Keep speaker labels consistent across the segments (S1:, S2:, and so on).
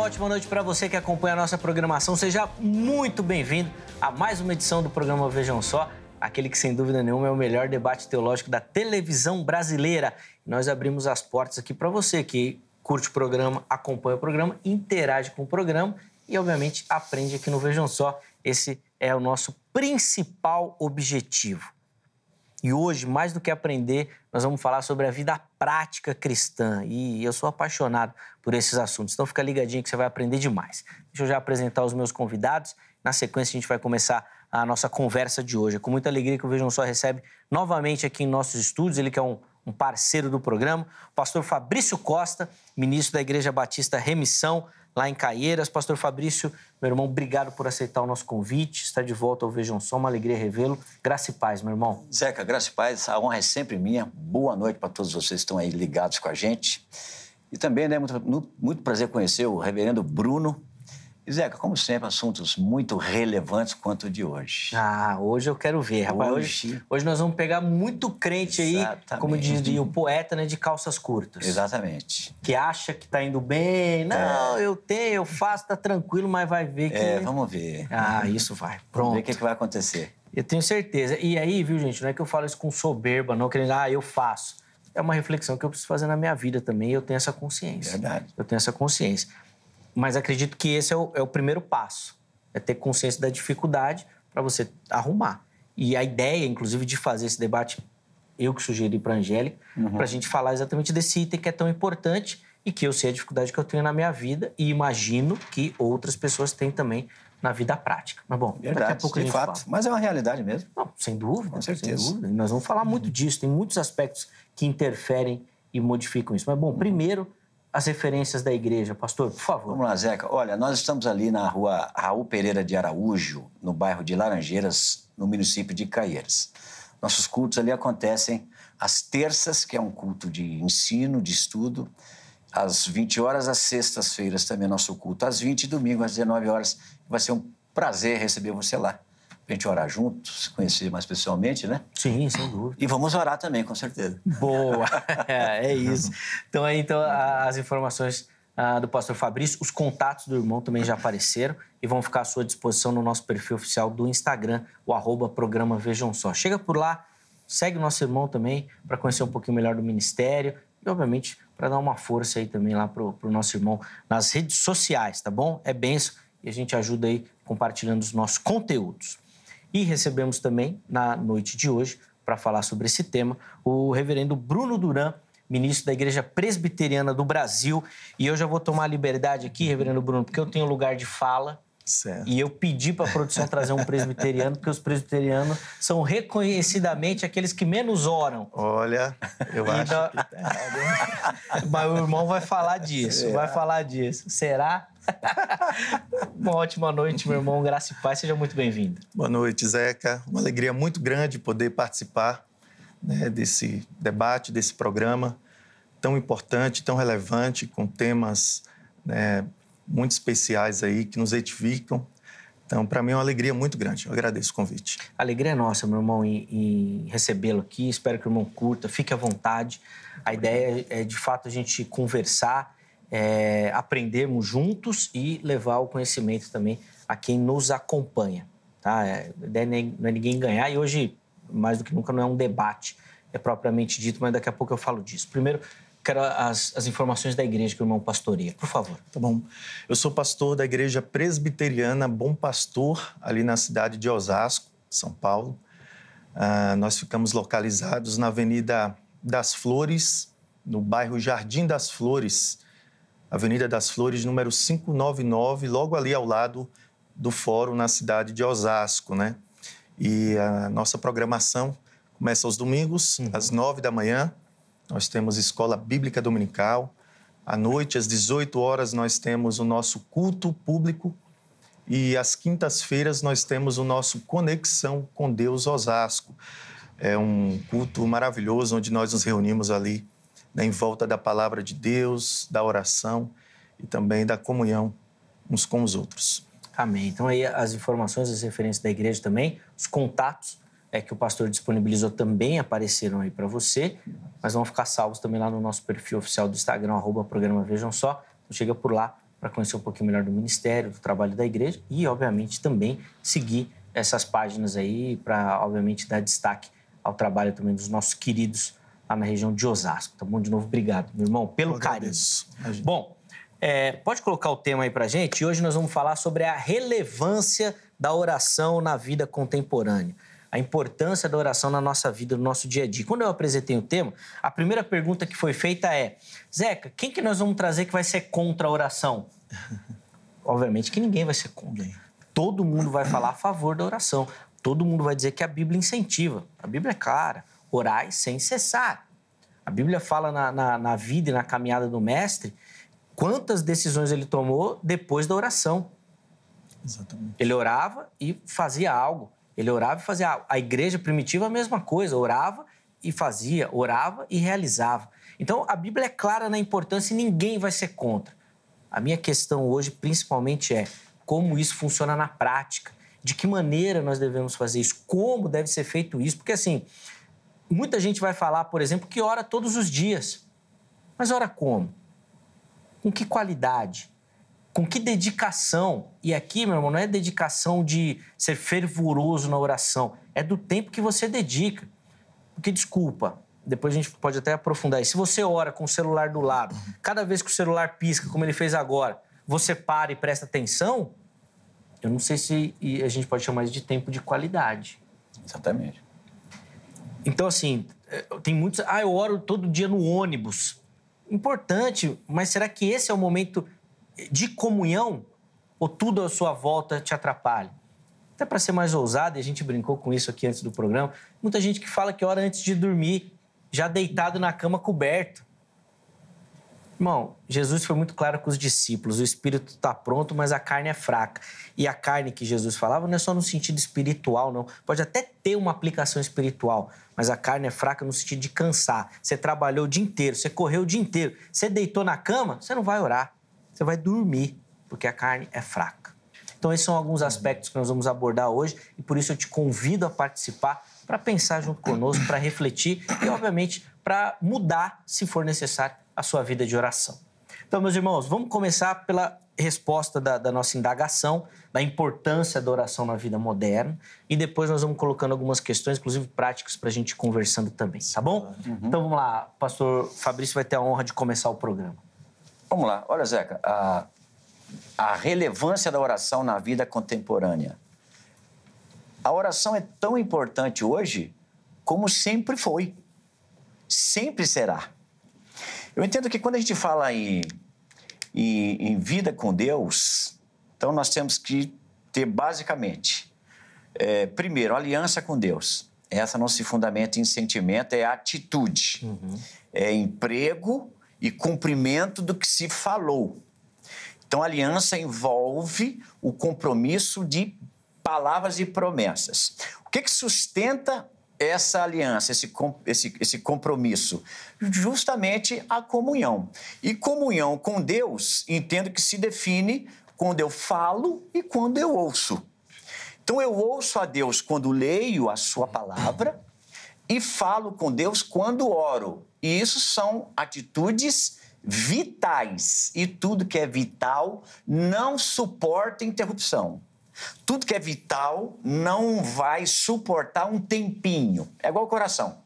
S1: ótima noite para você que acompanha a nossa programação. Seja muito bem-vindo a mais uma edição do programa Vejam Só, aquele que, sem dúvida nenhuma, é o melhor debate teológico da televisão brasileira. Nós abrimos as portas aqui para você que curte o programa, acompanha o programa, interage com o programa e, obviamente, aprende aqui no Vejam Só. Esse é o nosso principal objetivo. E hoje, mais do que aprender, nós vamos falar sobre a vida prática cristã. E eu sou apaixonado por esses assuntos. Então, fica ligadinho que você vai aprender demais. Deixa eu já apresentar os meus convidados. Na sequência, a gente vai começar a nossa conversa de hoje. É com muita alegria que o Vejam Só recebe novamente aqui em nossos estúdios. Ele que é um parceiro do programa, o pastor Fabrício Costa, ministro da Igreja Batista Remissão, lá em Caieiras. Pastor Fabrício, meu irmão, obrigado por aceitar o nosso convite. Está de volta ao Vejam Só, uma alegria revê-lo. Graça e paz, meu irmão.
S2: Zeca, graça e paz, a honra é sempre minha. Boa noite para todos vocês que estão aí ligados com a gente. E também, né, muito prazer conhecer o reverendo Bruno. E, Zeca, como sempre, assuntos muito relevantes quanto o de hoje.
S1: Hoje eu quero ver, rapaz. Hoje nós vamos pegar muito crente aí,
S2: Exatamente.
S1: Como diz o poeta, né, de calças curtas.
S2: Exatamente.
S1: Que acha que tá indo bem. Não, eu faço, tá tranquilo, mas vai ver que...
S2: Vamos ver.
S1: Isso vai. Pronto.
S2: Vamos ver o que vai acontecer.
S1: Eu tenho certeza. E aí, viu, gente, não é que eu falo isso com soberba, não, querendo, eu faço. É uma reflexão que eu preciso fazer na minha vida também e eu tenho essa consciência.
S2: Verdade.
S1: Eu tenho essa consciência. Mas acredito que esse é o primeiro passo. É ter consciência da dificuldade para você arrumar. E a ideia, inclusive, de fazer esse debate, eu que sugeri para a Angélica, para a gente falar exatamente desse item que é tão importante e que eu sei a dificuldade que eu tenho na minha vida e imagino que outras pessoas têm também na vida prática. Mas, bom,
S2: verdade,
S1: daqui a pouco a gente
S2: fato.
S1: fala.
S2: Mas é uma realidade mesmo.
S1: Não, sem dúvida.
S2: Com certeza.
S1: Sem dúvida. E nós vamos falar muito disso. Tem muitos aspectos que interferem e modificam isso. Mas, bom, primeiro, as referências da igreja. Pastor, por favor.
S2: Vamos lá, Zeca. Olha, nós estamos ali na rua Raul Pereira de Araújo, no bairro de Laranjeiras, no município de Caieiras. Nossos cultos ali acontecem às terças, que é um culto de ensino, de estudo, às 20 horas, às sextas-feiras também é nosso culto, às 20 e domingo, às 19 horas. Vai ser um prazer receber você lá, pra gente orar juntos, conhecer mais pessoalmente, né?
S1: Sim, sem dúvida.
S2: E vamos orar também, com certeza.
S1: Boa! É isso. Então, as informações do pastor Fabrício, os contatos do irmão também já apareceram e vão ficar à sua disposição no nosso perfil oficial do Instagram, o @programa Vejam Só. Chega por lá, segue o nosso irmão também para conhecer um pouquinho melhor do ministério e, obviamente, para dar uma força aí também lá pro nosso irmão nas redes sociais, tá bom? É bênção e a gente ajuda aí compartilhando os nossos conteúdos. E recebemos também, na noite de hoje, para falar sobre esse tema, o reverendo Bruno Duran, ministro da Igreja Presbiteriana do Brasil. E eu já vou tomar a liberdade aqui, reverendo Bruno, porque eu tenho lugar de fala.
S3: Certo.
S1: E eu pedi para a produção trazer um presbiteriano, porque os presbiterianos são reconhecidamente aqueles que menos oram.
S3: Olha, eu acho que tá errado, hein?
S1: Mas o irmão vai falar disso, Será? Uma ótima noite, meu irmão. Graça e paz. Seja muito bem-vindo.
S3: Boa noite, Zeca. Uma alegria muito grande poder participar, né, desse debate, desse programa tão importante, tão relevante, com temas, né, muito especiais aí, que nos edificam. Então, para mim é uma alegria muito grande. Eu agradeço o convite.
S1: A alegria é nossa, meu irmão, em recebê-lo aqui. Espero que o irmão curta, fique à vontade. A ideia é, de fato, a gente conversar, aprendermos juntos e levar o conhecimento também a quem nos acompanha. Tá? A ideia não é ninguém ganhar e hoje, mais do que nunca, não é um debate, é propriamente dito, mas daqui a pouco eu falo disso. Primeiro, quero as informações da igreja que o irmão pastoreia, por favor.
S3: Tá bom. Eu sou pastor da Igreja Presbiteriana Bom Pastor, ali na cidade de Osasco, São Paulo. Nós ficamos localizados na Avenida das Flores, no bairro Jardim das Flores, Avenida das Flores, número 599, logo ali ao lado do fórum na cidade de Osasco, né? E a nossa programação começa aos domingos, às 9 da manhã. Nós temos escola bíblica dominical. À noite, às 18 horas, nós temos o nosso culto público. E às quintas-feiras, nós temos o nosso Conexão com Deus Osasco. É um culto maravilhoso, onde nós nos reunimos ali, né, em volta da palavra de Deus, da oração e também da comunhão uns com os outros.
S1: Amém. Então, aí as informações, as referências da igreja também, os contatos que o pastor disponibilizou também apareceram aí para você, mas vão ficar salvos também lá no nosso perfil oficial do Instagram, @programa Vejam Só. Então, chega por lá para conhecer um pouquinho melhor do ministério, do trabalho da igreja e, obviamente, também seguir essas páginas aí para, obviamente, dar destaque ao trabalho também dos nossos queridos lá na região de Osasco. Tá bom? De novo, obrigado, meu irmão, pelo carinho. Bom, pode colocar o tema aí pra gente? E hoje nós vamos falar sobre a relevância da oração na vida contemporânea. A importância da oração na nossa vida, no nosso dia a dia. Quando eu apresentei o tema, a primeira pergunta que foi feita é: Zeca, quem que nós vamos trazer que vai ser contra a oração? Obviamente que ninguém vai ser contra. Todo mundo vai falar a favor da oração. Todo mundo vai dizer que a Bíblia incentiva. A Bíblia é clara: orai sem cessar. A Bíblia fala na vida e na caminhada do Mestre quantas decisões ele tomou depois da oração.
S3: Exatamente.
S1: Ele orava e fazia algo. Ele orava e fazia algo. A igreja primitiva, a mesma coisa. Orava e fazia, orava e realizava. Então, a Bíblia é clara na importância e ninguém vai ser contra. A minha questão hoje, principalmente, é como isso funciona na prática. De que maneira nós devemos fazer isso? Como deve ser feito isso? Porque, assim, muita gente vai falar, por exemplo, que ora todos os dias. Mas ora como? Com que qualidade? Com que dedicação? E aqui, meu irmão, não é dedicação de ser fervoroso na oração. É do tempo que você dedica. Porque, desculpa, depois a gente pode até aprofundar isso. Se você ora com o celular do lado, cada vez que o celular pisca, como ele fez agora, você para e presta atenção, eu não sei se a gente pode chamar isso de tempo de qualidade.
S2: Exatamente.
S1: Então, assim, tem muitos... eu oro todo dia no ônibus. Importante, mas será que esse é o momento de comunhão? Ou tudo à sua volta te atrapalha? Até para ser mais ousado, e a gente brincou com isso aqui antes do programa, muita gente que fala que ora antes de dormir, já deitado na cama coberto. Irmão, Jesus foi muito claro com os discípulos. O espírito está pronto, mas a carne é fraca. E a carne que Jesus falava não é só no sentido espiritual, não. Pode até ter uma aplicação espiritual, mas a carne é fraca no sentido de cansar. Você trabalhou o dia inteiro, você correu o dia inteiro, você deitou na cama, você não vai orar. Você vai dormir, porque a carne é fraca. Então, esses são alguns aspectos que nós vamos abordar hoje e por isso eu te convido a participar para pensar junto conosco, para refletir e, obviamente, para mudar, se for necessário, a sua vida de oração. Então, meus irmãos, vamos começar pela resposta da nossa indagação, da importância da oração na vida moderna e depois nós vamos colocando algumas questões, inclusive práticas, para a gente ir conversando também, tá bom? Uhum. Então, vamos lá. Pastor Fabrício vai ter a honra de começar o programa.
S2: Vamos lá. Olha, Zeca, a relevância da oração na vida contemporânea. A oração é tão importante hoje como sempre foi. Sempre será. Eu entendo que quando a gente fala em vida com Deus, então nós temos que ter basicamente, primeiro, aliança com Deus. Essa não se fundamenta em sentimento, é atitude. Uhum. É emprego e cumprimento do que se falou. Então, a aliança envolve o compromisso de palavras e promessas. O que sustenta essa aliança, esse compromisso? Justamente a comunhão. E comunhão com Deus, entendo que se define quando eu falo e quando eu ouço. Então, eu ouço a Deus quando leio a sua palavra e falo com Deus quando oro. E isso são atitudes vitais. E tudo que é vital não suporta interrupção. Tudo que é vital não vai suportar um tempinho. É igual o coração.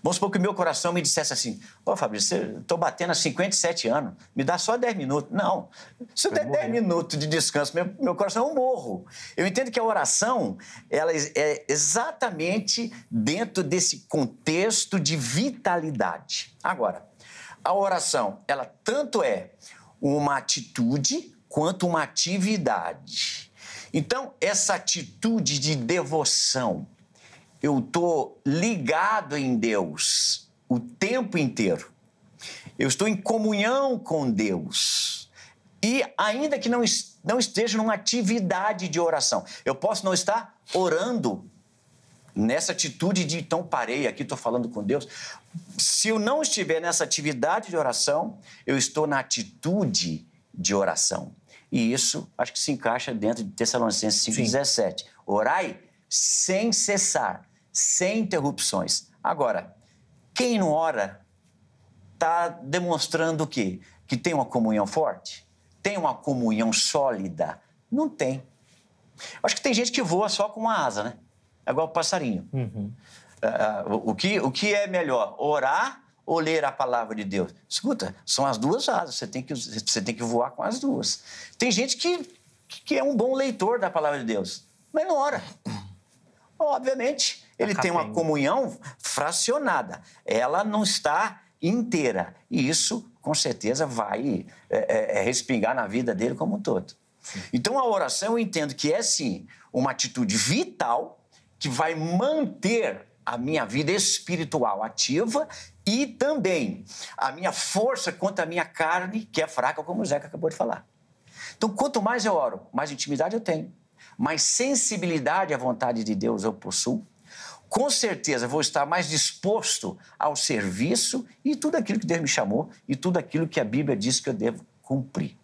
S2: Vamos supor que o meu coração me dissesse assim: Fabrício, eu estou batendo há 57 anos, me dá só 10 minutos. Não, se eu der 10 minutos de descanso, meu coração, eu morro. Eu entendo que a oração, ela é exatamente dentro desse contexto de vitalidade. Agora, a oração, ela tanto é uma atitude quanto uma atividade. Então, essa atitude de devoção, eu estou ligado em Deus o tempo inteiro. Eu estou em comunhão com Deus. E ainda que não esteja numa atividade de oração, eu posso não estar orando nessa atitude de então parei aqui, estou falando com Deus. Se eu não estiver nessa atividade de oração, eu estou na atitude de oração. E isso, acho que se encaixa dentro de Tessalonicenses 5,17. Orai sem cessar, sem interrupções. Agora, quem não ora está demonstrando o quê? Que tem uma comunhão forte? tem uma comunhão sólida? Não tem. Acho que tem gente que voa só com uma asa, né? É igual o passarinho. O que é melhor, orar ou ler a palavra de Deus? Escuta, são as duas asas, você tem que voar com as duas. Tem gente que é um bom leitor da palavra de Deus, mas não ora. Obviamente, ele tem uma comunhão fracionada, ela não está inteira. E isso, com certeza, vai respingar na vida dele como um todo. Então, a oração, eu entendo que é, sim, uma atitude vital que vai manter a minha vida espiritual ativa e também a minha força contra a minha carne, que é fraca, como o Zeca acabou de falar. Então, quanto mais eu oro, mais intimidade eu tenho, mais sensibilidade à vontade de Deus eu possuo, com certeza vou estar mais disposto ao serviço e tudo aquilo que Deus me chamou e tudo aquilo que a Bíblia diz que eu devo cumprir.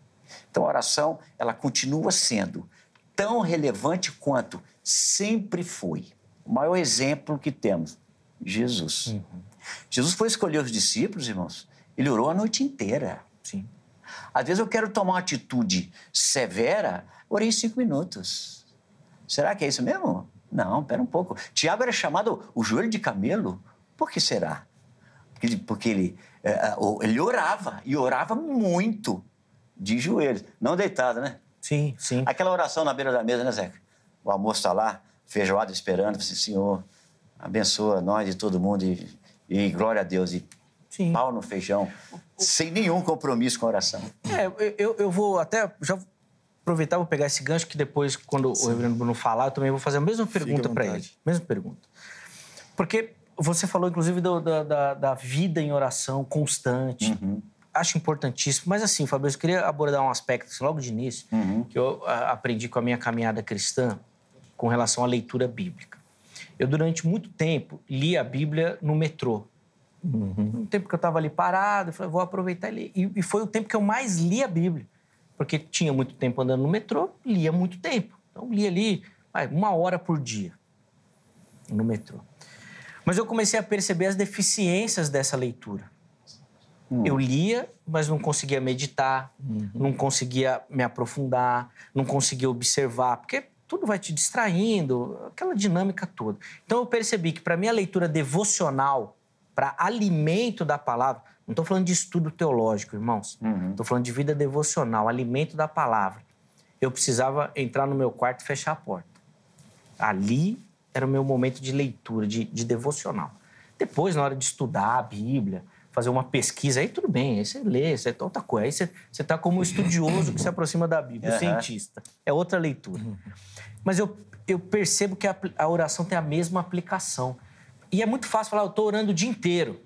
S2: Então, a oração, ela continua sendo tão relevante quanto sempre foi. O maior exemplo que temos, Jesus. Jesus foi escolher os discípulos, irmãos. Ele orou a noite inteira.
S1: Sim.
S2: Às vezes eu quero tomar uma atitude severa, orei 5 minutos. Será que é isso mesmo? Não, pera um pouco. Tiago era chamado o joelho de camelo. Por que será? Porque ele orava, e orava muito de joelhos. Não deitado, né?
S1: Sim, sim.
S2: Aquela oração na beira da mesa, né, Zeca? O almoço está lá, feijoada esperando, assim, Senhor, abençoa nós e todo mundo e glória a Deus. E sim, pau no feijão, sem nenhum compromisso com a oração.
S1: Eu vou até já aproveitar, vou pegar esse gancho que depois, quando o reverendo Bruno falar, eu também vou fazer a mesma pergunta para ele. Mesma pergunta. Porque você falou, inclusive, da vida em oração constante. Acho importantíssimo. Mas assim, Fabrício, eu queria abordar um aspecto assim, logo de início, que eu aprendi com a minha caminhada cristã com relação à leitura bíblica. Eu, durante muito tempo, li a Bíblia no metrô. Um tempo que eu estava ali parado, eu falei, vou aproveitar e ler. E foi o tempo que eu mais li a Bíblia. Porque tinha muito tempo andando no metrô, lia muito tempo. Então, lia ali 1 hora por dia no metrô. Mas eu comecei a perceber as deficiências dessa leitura. Eu lia, mas não conseguia meditar, não conseguia me aprofundar, não conseguia observar, porque tudo vai te distraindo, aquela dinâmica toda. Então, eu percebi que, para mim, a leitura devocional, para alimento da palavra, não estou falando de estudo teológico, irmãos, estou falando de vida devocional, alimento da palavra. Eu precisava entrar no meu quarto e fechar a porta. Ali era o meu momento de leitura, de devocional. Depois, na hora de estudar a Bíblia, fazer uma pesquisa, aí tudo bem, aí você lê, isso é outra coisa. Aí você está como estudioso que se aproxima da Bíblia, o cientista. É outra leitura. Mas eu percebo que a oração tem a mesma aplicação. E é muito fácil falar, eu estou orando o dia inteiro.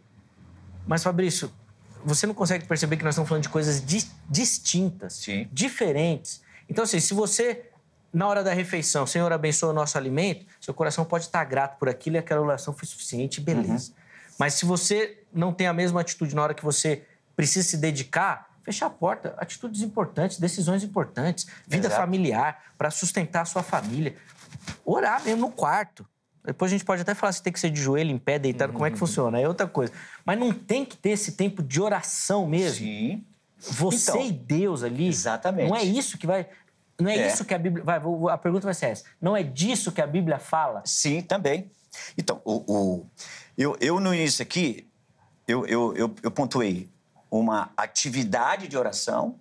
S1: Mas, Fabrício, você não consegue perceber que nós estamos falando de coisas distintas,
S2: sim,
S1: diferentes. Então, assim, se você, na hora da refeição, Senhor, abençoa o nosso alimento, seu coração pode estar grato por aquilo e aquela oração foi suficiente, beleza. Mas se você não tem a mesma atitude na hora que você precisa se dedicar, fechar a porta, atitudes importantes, decisões importantes, vida familiar, para sustentar a sua família. Orar mesmo no quarto. Depois a gente pode até falar se tem que ser de joelho, em pé, deitado, como é que funciona, é outra coisa. Mas não tem que ter esse tempo de oração mesmo?
S2: Sim.
S1: Você e Deus ali. Exatamente. Não é isso que vai... Não é isso que a Bíblia... a pergunta vai ser essa. Não é disso que a Bíblia fala?
S2: Sim, também. Então, eu no início aqui, eu pontuei uma atividade de oração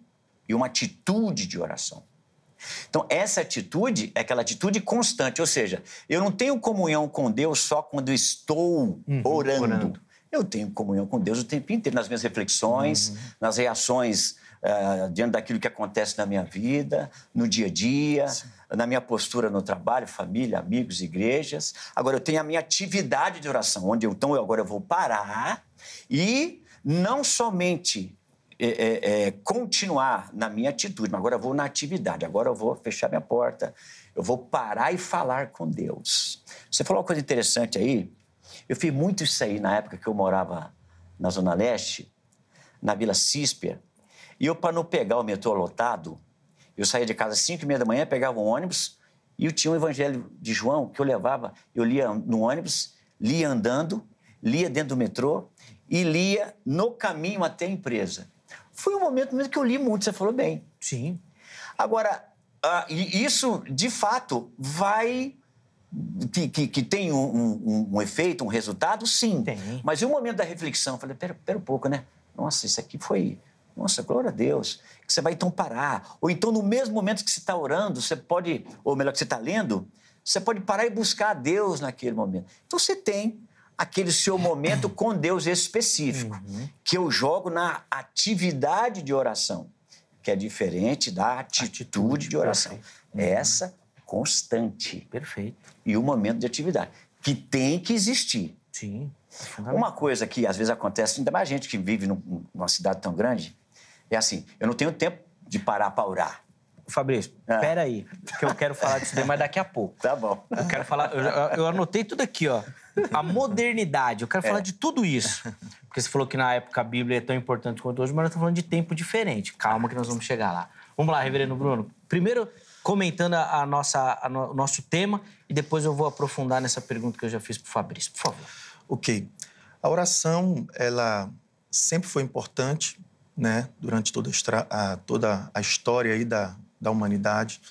S2: e uma atitude de oração. Então, essa atitude é aquela atitude constante, ou seja, eu não tenho comunhão com Deus só quando eu estou orando. Eu tenho comunhão com Deus o tempo inteiro, nas minhas reflexões, nas reações diante daquilo que acontece na minha vida, no dia a dia, na minha postura no trabalho, família, amigos, igrejas. Agora, eu tenho a minha atividade de oração, onde então agora eu vou parar e não somente continuar na minha atitude, mas agora eu vou na atividade, agora eu vou fechar minha porta, eu vou parar e falar com Deus. Você falou uma coisa interessante aí, eu fiz muito isso aí na época que eu morava na Zona Leste, na Vila Císpia, e eu, para não pegar o metrô lotado, eu saía de casa às 5h30 da manhã, pegava um ônibus, e eu tinha um Evangelho de João que eu levava, eu lia no ônibus, lia andando, lia dentro do metrô e lia no caminho até a empresa. Foi um momento mesmo que eu li muito, você falou bem.
S1: Sim.
S2: Agora, isso, de fato, vai... Que tem um efeito, um resultado, sim.
S1: Tem.
S2: Mas em um momento da reflexão, eu falei, pera um pouco, né? Nossa, isso aqui foi... Nossa, glória a Deus. Que você vai então parar. Ou então, no mesmo momento que você está orando, você pode... Ou melhor, que você está lendo, você pode parar e buscar a Deus naquele momento. Então, você tem aquele seu momento com Deus específico, que eu jogo na atividade de oração, que é diferente da atitude de oração. Essa constante.
S1: Perfeito.
S2: E o momento de atividade, que tem que existir.
S1: Sim.
S2: Uma coisa que às vezes acontece, ainda mais gente que vive numa cidade tão grande, é assim, eu não tenho tempo de parar para orar.
S1: Fabrício, espera aí, que eu quero falar disso daí, mas daqui a pouco.
S2: Tá bom.
S1: Eu quero falar, eu anotei tudo aqui, ó. A modernidade, eu quero falar de tudo isso. Porque você falou que na época a Bíblia é tão importante quanto hoje, mas nós estamos falando de tempo diferente. Calma que nós vamos chegar lá. Vamos lá, reverendo Bruno. Primeiro, comentando o nosso tema, e depois eu vou aprofundar nessa pergunta que eu já fiz para o Fabrício. Por favor.
S3: Ok. A oração, ela sempre foi importante, né, durante toda a história aí da humanidade,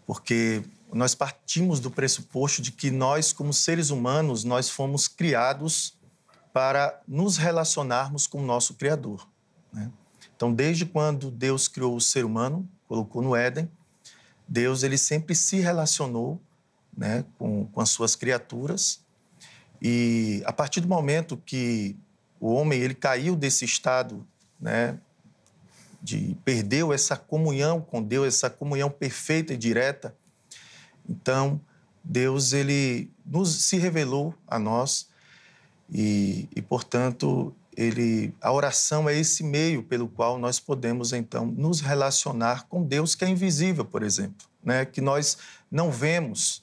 S3: porque nós partimos do pressuposto de que nós, como seres humanos, nós fomos criados para nos relacionarmos com o nosso Criador, né? Então, desde quando Deus criou o ser humano, colocou no Éden, Deus ele sempre se relacionou, né, com as suas criaturas, e a partir do momento que o homem ele caiu desse estado, né, perdeu essa comunhão com Deus, essa comunhão perfeita e direta, então Deus ele se revelou a nós e portanto, a oração é esse meio pelo qual nós podemos, então, nos relacionar com Deus, que é invisível, por exemplo, né, que nós não vemos.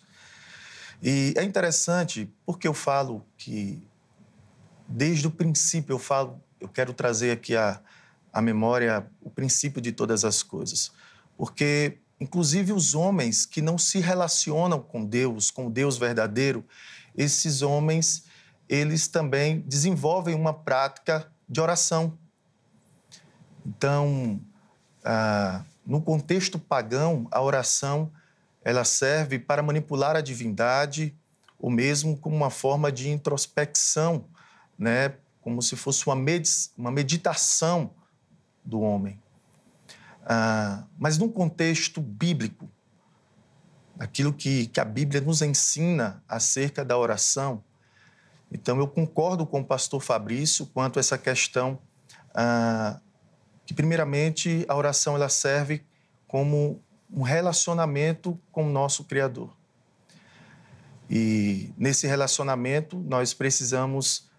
S3: E é interessante, porque eu falo que, desde o princípio, eu quero trazer aqui à memória o princípio de todas as coisas. Porque, inclusive, os homens que não se relacionam com o Deus verdadeiro, esses homens, eles também desenvolvem uma prática de oração. Então, no contexto pagão, a oração ela serve para manipular a divindade ou mesmo como uma forma de introspecção, né? Como se fosse uma meditação do homem. Mas num contexto bíblico, aquilo que a Bíblia nos ensina acerca da oração, então eu concordo com o pastor Fabrício quanto a essa questão que, primeiramente, a oração ela serve como um relacionamento com o nosso Criador. E nesse relacionamento nós precisamos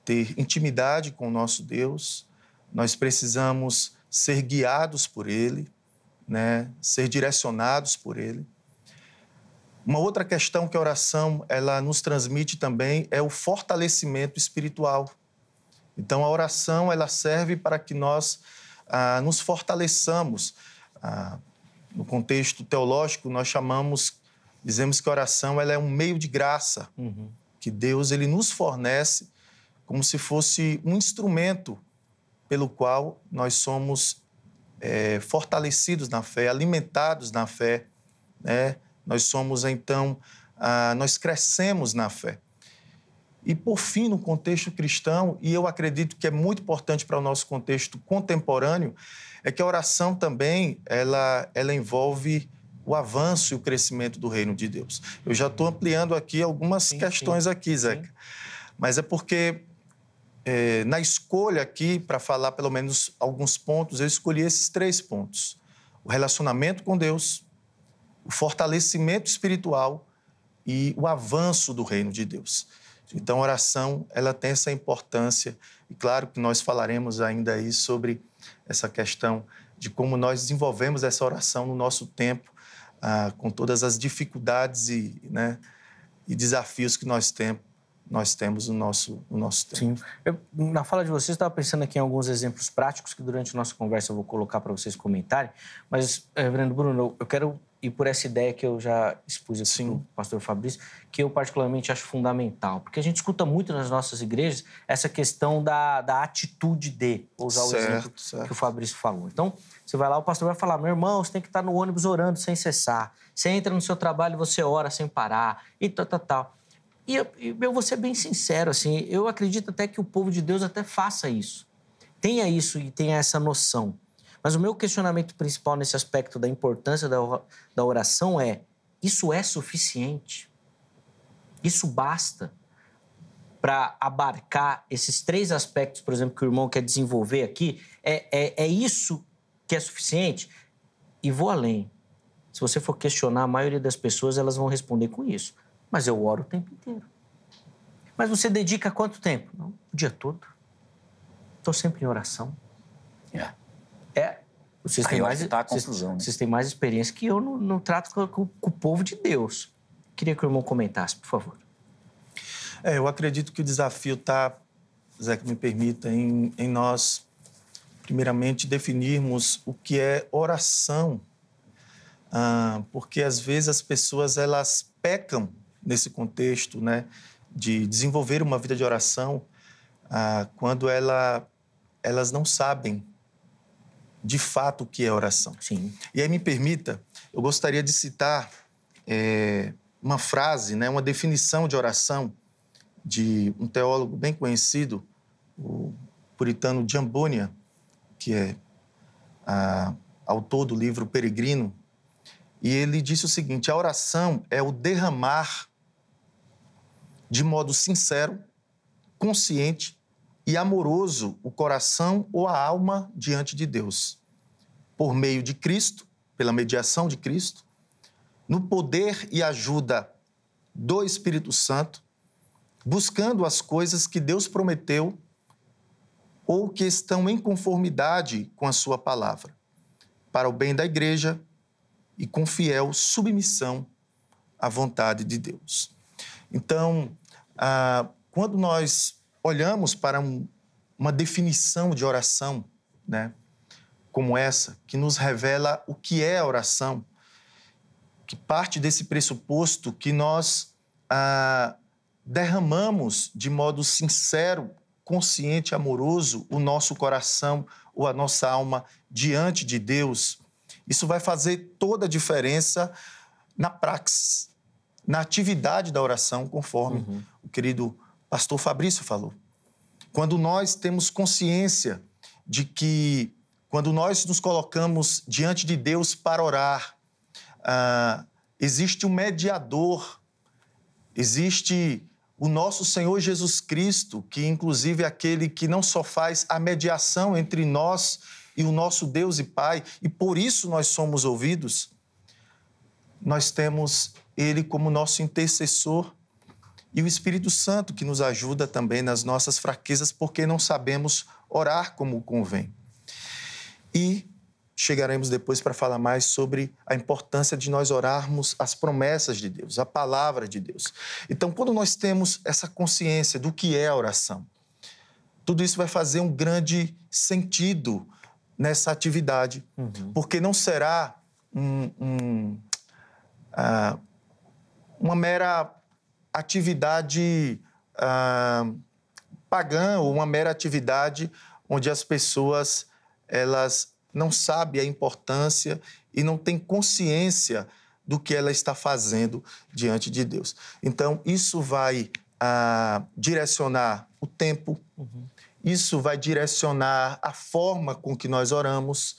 S3: ter intimidade com o nosso Deus, nós precisamos ser guiados por Ele, né? Ser direcionados por Ele. Uma outra questão que a oração ela nos transmite também é o fortalecimento espiritual. Então, a oração ela serve para que nós nos fortaleçamos. No contexto teológico, nós dizemos que a oração ela é um meio de graça, que Deus ele nos fornece como se fosse um instrumento pelo qual nós somos fortalecidos na fé, alimentados na fé, né? Nós somos, então, nós crescemos na fé. E, por fim, no contexto cristão, e eu acredito que é muito importante para o nosso contexto contemporâneo, é que a oração também, ela envolve o avanço e o crescimento do reino de Deus. Eu já estou ampliando aqui algumas questões aqui, Zeca. Mas é porque, na escolha aqui, para falar pelo menos alguns pontos, eu escolhi esses 3 pontos. O relacionamento com Deus, o fortalecimento espiritual e o avanço do reino de Deus. Então, a oração, ela tem essa importância. E claro que nós falaremos ainda aí sobre essa questão de como nós desenvolvemos essa oração no nosso tempo, com todas as dificuldades e desafios que nós temos no nosso tempo.
S1: Sim. Na fala de vocês, eu estava pensando aqui em alguns exemplos práticos que durante a nossa conversa eu vou colocar para vocês comentarem. Mas, reverendo Bruno, eu quero e por essa ideia que eu já expus aqui com o pastor Fabrício, que eu particularmente acho fundamental. Porque a gente escuta muito nas nossas igrejas essa questão da atitude de, vou usar o exemplo que o Fabrício falou. Então, você vai lá, o pastor vai falar, meu irmão, você tem que estar no ônibus orando sem cessar. Você entra no seu trabalho e você ora sem parar, e tal. E eu vou ser bem sincero, assim, eu acredito até que o povo de Deus até faça isso. Tenha isso e tenha essa noção. Mas o meu questionamento principal nesse aspecto da importância da oração é: isso é suficiente? Isso basta para abarcar esses 3 aspectos, por exemplo, que o irmão quer desenvolver aqui? É isso que é suficiente? E vou além. Se você for questionar, a maioria das pessoas elas vão responder com isso. Mas eu oro o tempo inteiro. Mas você dedica quanto tempo? Não, o dia todo. Estou sempre em oração. Vocês têm mais,
S2: tá a confusão, né?
S1: Vocês têm mais experiência que eu no trato com o povo de Deus. Queria que o irmão comentasse, por favor.
S3: Eu acredito que o desafio está, Zé, que me permita, em nós, primeiramente, definirmos o que é oração. Porque, às vezes, as pessoas elas pecam nesse contexto, né, de desenvolver uma vida de oração quando elas não sabem de fato o que é oração.
S1: Sim.
S3: E aí, me permita, eu gostaria de citar uma frase, né, uma definição de oração de um teólogo bem conhecido, o puritano John Bunyan, que é autor do livro Peregrino, e ele disse o seguinte: a oração é o derramar de modo sincero, consciente e amoroso o coração ou a alma diante de Deus, por meio de Cristo, pela mediação de Cristo, no poder e ajuda do Espírito Santo, buscando as coisas que Deus prometeu ou que estão em conformidade com a sua palavra, para o bem da igreja e com fiel submissão à vontade de Deus. Então, quando nós olhamos para uma definição de oração, né, como essa, que nos revela o que é a oração, que parte desse pressuposto que nós derramamos de modo sincero, consciente, amoroso, o nosso coração ou a nossa alma diante de Deus, isso vai fazer toda a diferença na praxis, na atividade da oração, conforme o querido pastor Fabrício falou. Quando nós temos consciência de que, quando nós nos colocamos diante de Deus para orar, existe um mediador, existe o nosso Senhor Jesus Cristo, que inclusive é aquele que não só faz a mediação entre nós e o nosso Deus e Pai, e por isso nós somos ouvidos, nós temos Ele como nosso intercessor e o Espírito Santo que nos ajuda também nas nossas fraquezas, porque não sabemos orar como convém. E chegaremos depois para falar mais sobre a importância de nós orarmos as promessas de Deus, a palavra de Deus. Então, quando nós temos essa consciência do que é a oração, tudo isso vai fazer um grande sentido nessa atividade, porque não será uma mera atividade pagã ou uma mera atividade onde as pessoas elas não sabem a importância e não têm consciência do que ela está fazendo diante de Deus. Então, isso vai direcionar o tempo, isso vai direcionar a forma com que nós oramos,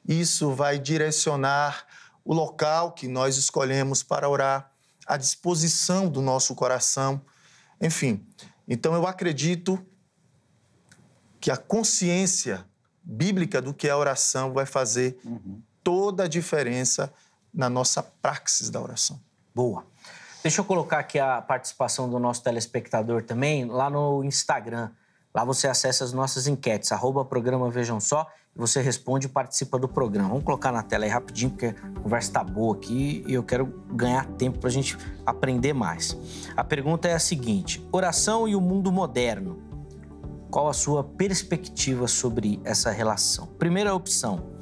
S3: isso vai direcionar o local que nós escolhemos para orar, a disposição do nosso coração, enfim. Então, eu acredito que a consciência bíblica do que é a oração vai fazer toda a diferença na nossa praxis da oração.
S1: Boa. Deixa eu colocar aqui a participação do nosso telespectador também, lá no Instagram. Lá você acessa as nossas enquetes, @programa Vejam Só, e você responde e participa do programa. Vamos colocar na tela aí rapidinho, porque a conversa está boa aqui e eu quero ganhar tempo para a gente aprender mais. A pergunta é a seguinte: oração e o mundo moderno. Qual a sua perspectiva sobre essa relação? Primeira opção,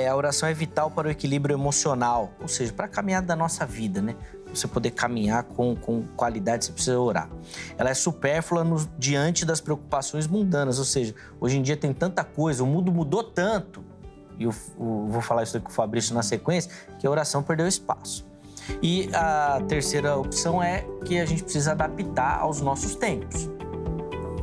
S1: A oração é vital para o equilíbrio emocional, ou seja, para a caminhada da nossa vida, né? Pra você poder caminhar com qualidade, você precisa orar. Ela é supérflua diante das preocupações mundanas, ou seja, hoje em dia tem tanta coisa, o mundo mudou tanto, e eu vou falar isso aqui com o Fabrício na sequência, que a oração perdeu espaço. E a terceira opção é que a gente precisa adaptar aos nossos tempos.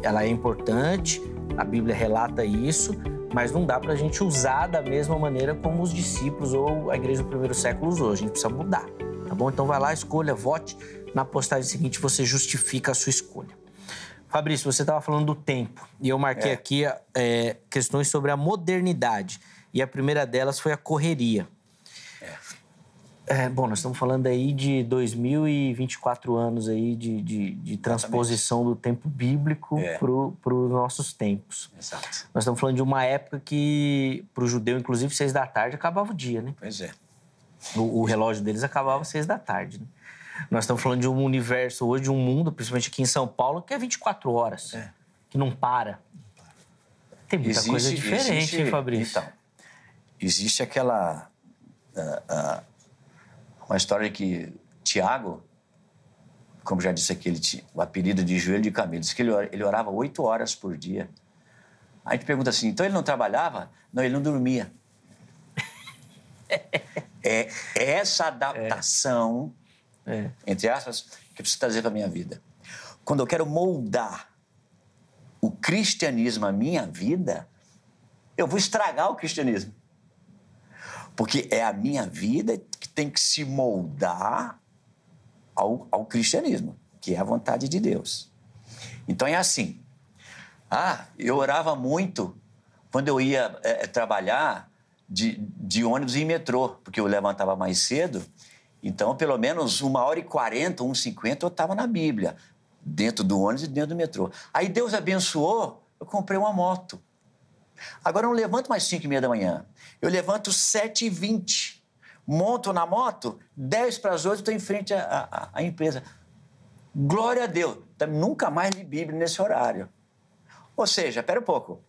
S1: Ela é importante, a Bíblia relata isso, mas não dá para a gente usar da mesma maneira como os discípulos ou a igreja do primeiro século usou. A gente precisa mudar, tá bom? Então vai lá, escolha, vote. Na postagem seguinte você justifica a sua escolha. Fabrício, você estava falando do tempo e eu marquei aqui questões sobre a modernidade. E a primeira delas foi a correria. Bom, nós estamos falando aí de 2024 anos aí de transposição do tempo bíblico para os nossos tempos.
S2: Exato.
S1: Nós estamos falando de uma época que, para o judeu, inclusive, 6 da tarde acabava o dia, né?
S2: Pois é.
S1: O relógio deles acabava às 6 da tarde, né? Nós estamos falando de um universo hoje, de um mundo, principalmente aqui em São Paulo, que é 24 horas, que não para. Tem muita coisa diferente, hein, Fabrício?
S2: Então, existe aquela... uma história que Tiago, como já disse aqui, ele tinha o apelido de joelho de camelo, disse que ele orava 8 horas por dia. Aí a gente pergunta assim, então ele não trabalhava? Não, ele não dormia. É essa adaptação, entre aspas, que eu preciso trazer para a minha vida. Quando eu quero moldar o cristianismo à minha vida, eu vou estragar o cristianismo. Porque é a minha vida que tem que se moldar ao cristianismo, que é a vontade de Deus. Então é assim. Eu orava muito quando eu ia trabalhar de ônibus e metrô, porque eu levantava mais cedo. Então, pelo menos 1h40, 1h50, eu estava na Bíblia, dentro do ônibus e dentro do metrô. Aí Deus abençoou, eu comprei uma moto. Agora eu não levanto mais 5h30 da manhã. Eu levanto 7h20. Monto na moto, 7:50, estou em frente à empresa. Glória a Deus. Nunca mais li Bíblia nesse horário. Ou seja, espera um pouco.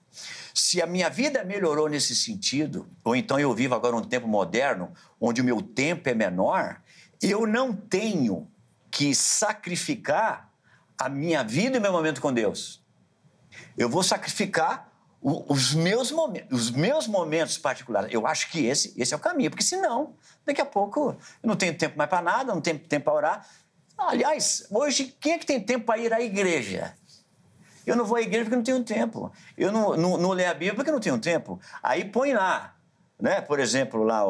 S2: Se a minha vida melhorou nesse sentido, ou então eu vivo agora um tempo moderno, onde o meu tempo é menor, eu não tenho que sacrificar a minha vida e o meu momento com Deus. Eu vou sacrificar os meus momentos particulares. Eu acho que esse é o caminho, porque senão, daqui a pouco, eu não tenho tempo mais para nada, não tenho tempo para orar. Aliás, hoje, quem é que tem tempo para ir à igreja? Eu não vou à igreja porque não tenho tempo. Eu não leio a Bíblia porque não tenho tempo. Aí põe lá, né? Por exemplo, lá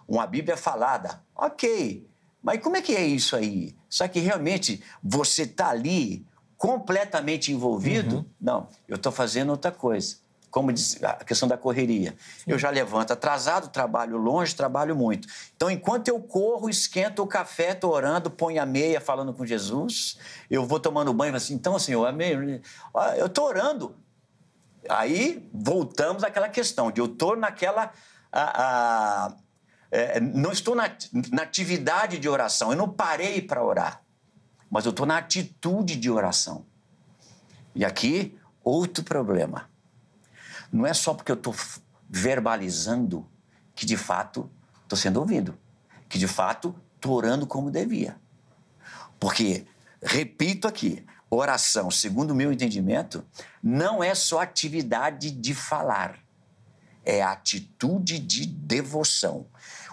S2: uma Bíblia falada. Ok, mas como é que é isso aí? Só que realmente você está ali completamente envolvido? Não, eu estou fazendo outra coisa. Como diz a questão da correria. Eu já levanto atrasado, trabalho longe, trabalho muito. Então, enquanto eu corro, esquento o café, estou orando, ponho a meia, falando com Jesus, eu vou tomando banho, assim, então, Senhor, eu estou orando. Aí, voltamos àquela questão de eu estou naquela... não estou na atividade de oração, eu não parei para orar, mas eu estou na atitude de oração. E aqui, outro problema. Não é só porque eu estou verbalizando que, de fato, estou sendo ouvido. Que, de fato, estou orando como devia. Porque, repito aqui, oração, segundo o meu entendimento, não é só atividade de falar. É atitude de devoção.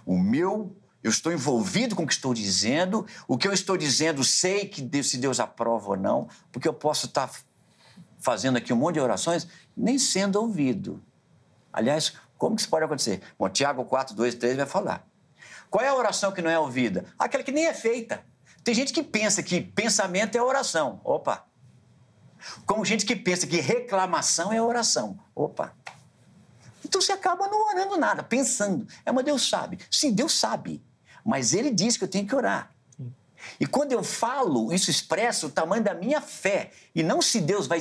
S2: Eu estou envolvido com o que estou dizendo, o que eu estou dizendo sei que se Deus aprova ou não, porque eu posso estar fazendo aqui um monte de orações, nem sendo ouvido. Aliás, como que isso pode acontecer? Bom, Tiago 4, 2, 3 vai falar. Qual é a oração que não é ouvida? Aquela que nem é feita. Tem gente que pensa que pensamento é oração. Opa! Como gente que pensa que reclamação é oração. Opa! Então você acaba não orando nada, pensando. Mas Deus sabe. Sim, Deus sabe. Mas Ele diz que eu tenho que orar. E quando eu falo, isso expressa o tamanho da minha fé. E não se Deus vai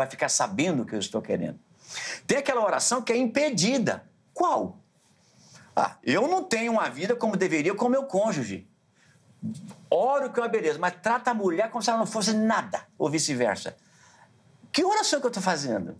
S2: ficar sabendo o que eu estou querendo. Tem aquela oração que é impedida. Qual? Eu não tenho uma vida como deveria com o meu cônjuge. Oro que é uma beleza, mas trata a mulher como se ela não fosse nada, ou vice-versa. Que oração que eu estou fazendo?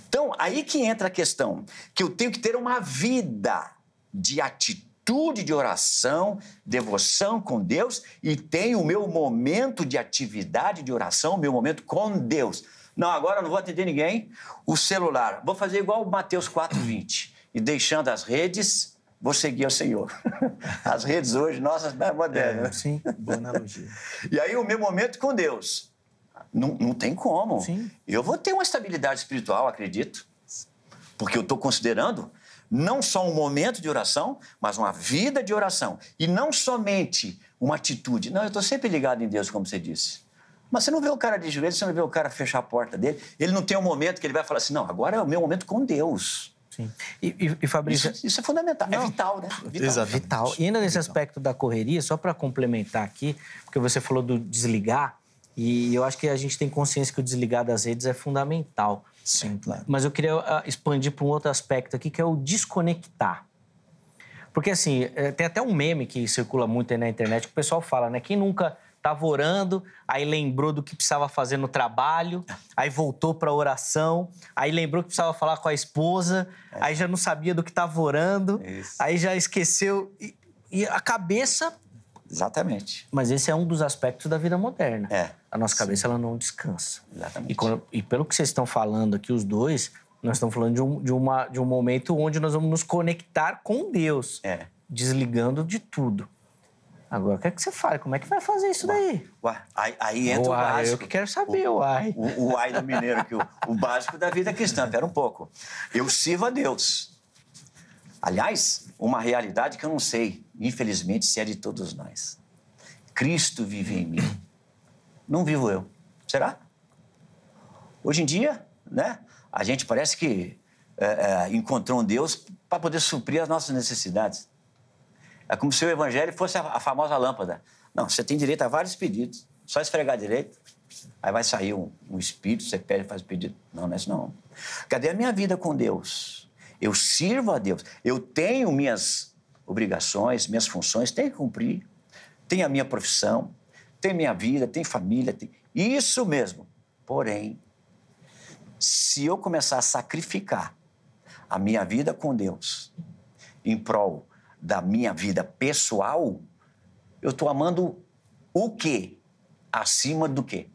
S2: Então, aí que entra a questão, que eu tenho que ter uma vida de atitude de oração, devoção com Deus, e tenho o meu momento de atividade de oração, o meu momento com Deus. Não, agora eu não vou atender ninguém, o celular, vou fazer igual o Mateus 4:20, e deixando as redes, vou seguir ao Senhor. As redes hoje, nossas, é modernas.
S3: Sim, boa analogia.
S2: E aí o meu momento com Deus. Não tem como.
S1: Sim.
S2: Eu vou ter uma estabilidade espiritual, acredito, porque eu estou considerando não só um momento de oração, mas uma vida de oração. E não somente uma atitude. Não, eu estou sempre ligado em Deus, como você disse. Mas você não vê o cara de joelhos, você não vê o cara fechar a porta dele. Ele não tem um momento que ele vai falar assim, não, agora é o meu momento com Deus.
S1: Sim. E Fabrício...
S2: Isso é fundamental, é vital, né?
S1: Vital. E ainda nesse aspecto da correria, só para complementar aqui, porque você falou do desligar, e eu acho que a gente tem consciência que o desligar das redes é fundamental.
S3: Sim, claro.
S1: Mas eu queria expandir para um outro aspecto aqui, que é o desconectar. Porque, assim, tem até um meme que circula muito aí na internet, que o pessoal fala, né? Quem nunca estava orando, aí lembrou do que precisava fazer no trabalho, aí voltou para a oração, aí lembrou que precisava falar com a esposa, aí já não sabia do que estava orando, aí já esqueceu. E a cabeça...
S2: Exatamente.
S1: Mas esse é um dos aspectos da vida moderna. A nossa cabeça, ela não descansa.
S2: Exatamente.
S1: E pelo que vocês estão falando aqui, os dois, nós estamos falando de um momento onde nós vamos nos conectar com Deus, desligando de tudo. Agora, o que é que você faz? Como é que vai fazer isso daí?
S2: Aí entra o básico.
S1: Eu que quero saber, o uai.
S2: O uai do mineiro, que o básico da vida cristã. Pera um pouco. Eu sirvo a Deus. Aliás, uma realidade que eu não sei, infelizmente, se é de todos nós. Cristo vive em mim. Não vivo eu. Será? Hoje em dia, né, a gente parece que encontrou um Deus para poder suprir as nossas necessidades. É como se o evangelho fosse a famosa lâmpada. Não, você tem direito a vários pedidos. Só esfregar direito, aí vai sair um espírito, você pede e faz o pedido. Não, não é isso não. Cadê a minha vida com Deus? Eu sirvo a Deus. Eu tenho minhas obrigações, minhas funções, tenho que cumprir. Tenho a minha profissão, tenho minha vida, tenho família. Isso mesmo. Porém, se eu começar a sacrificar a minha vida com Deus em prol da minha vida pessoal, eu estou amando o quê? Acima do quê?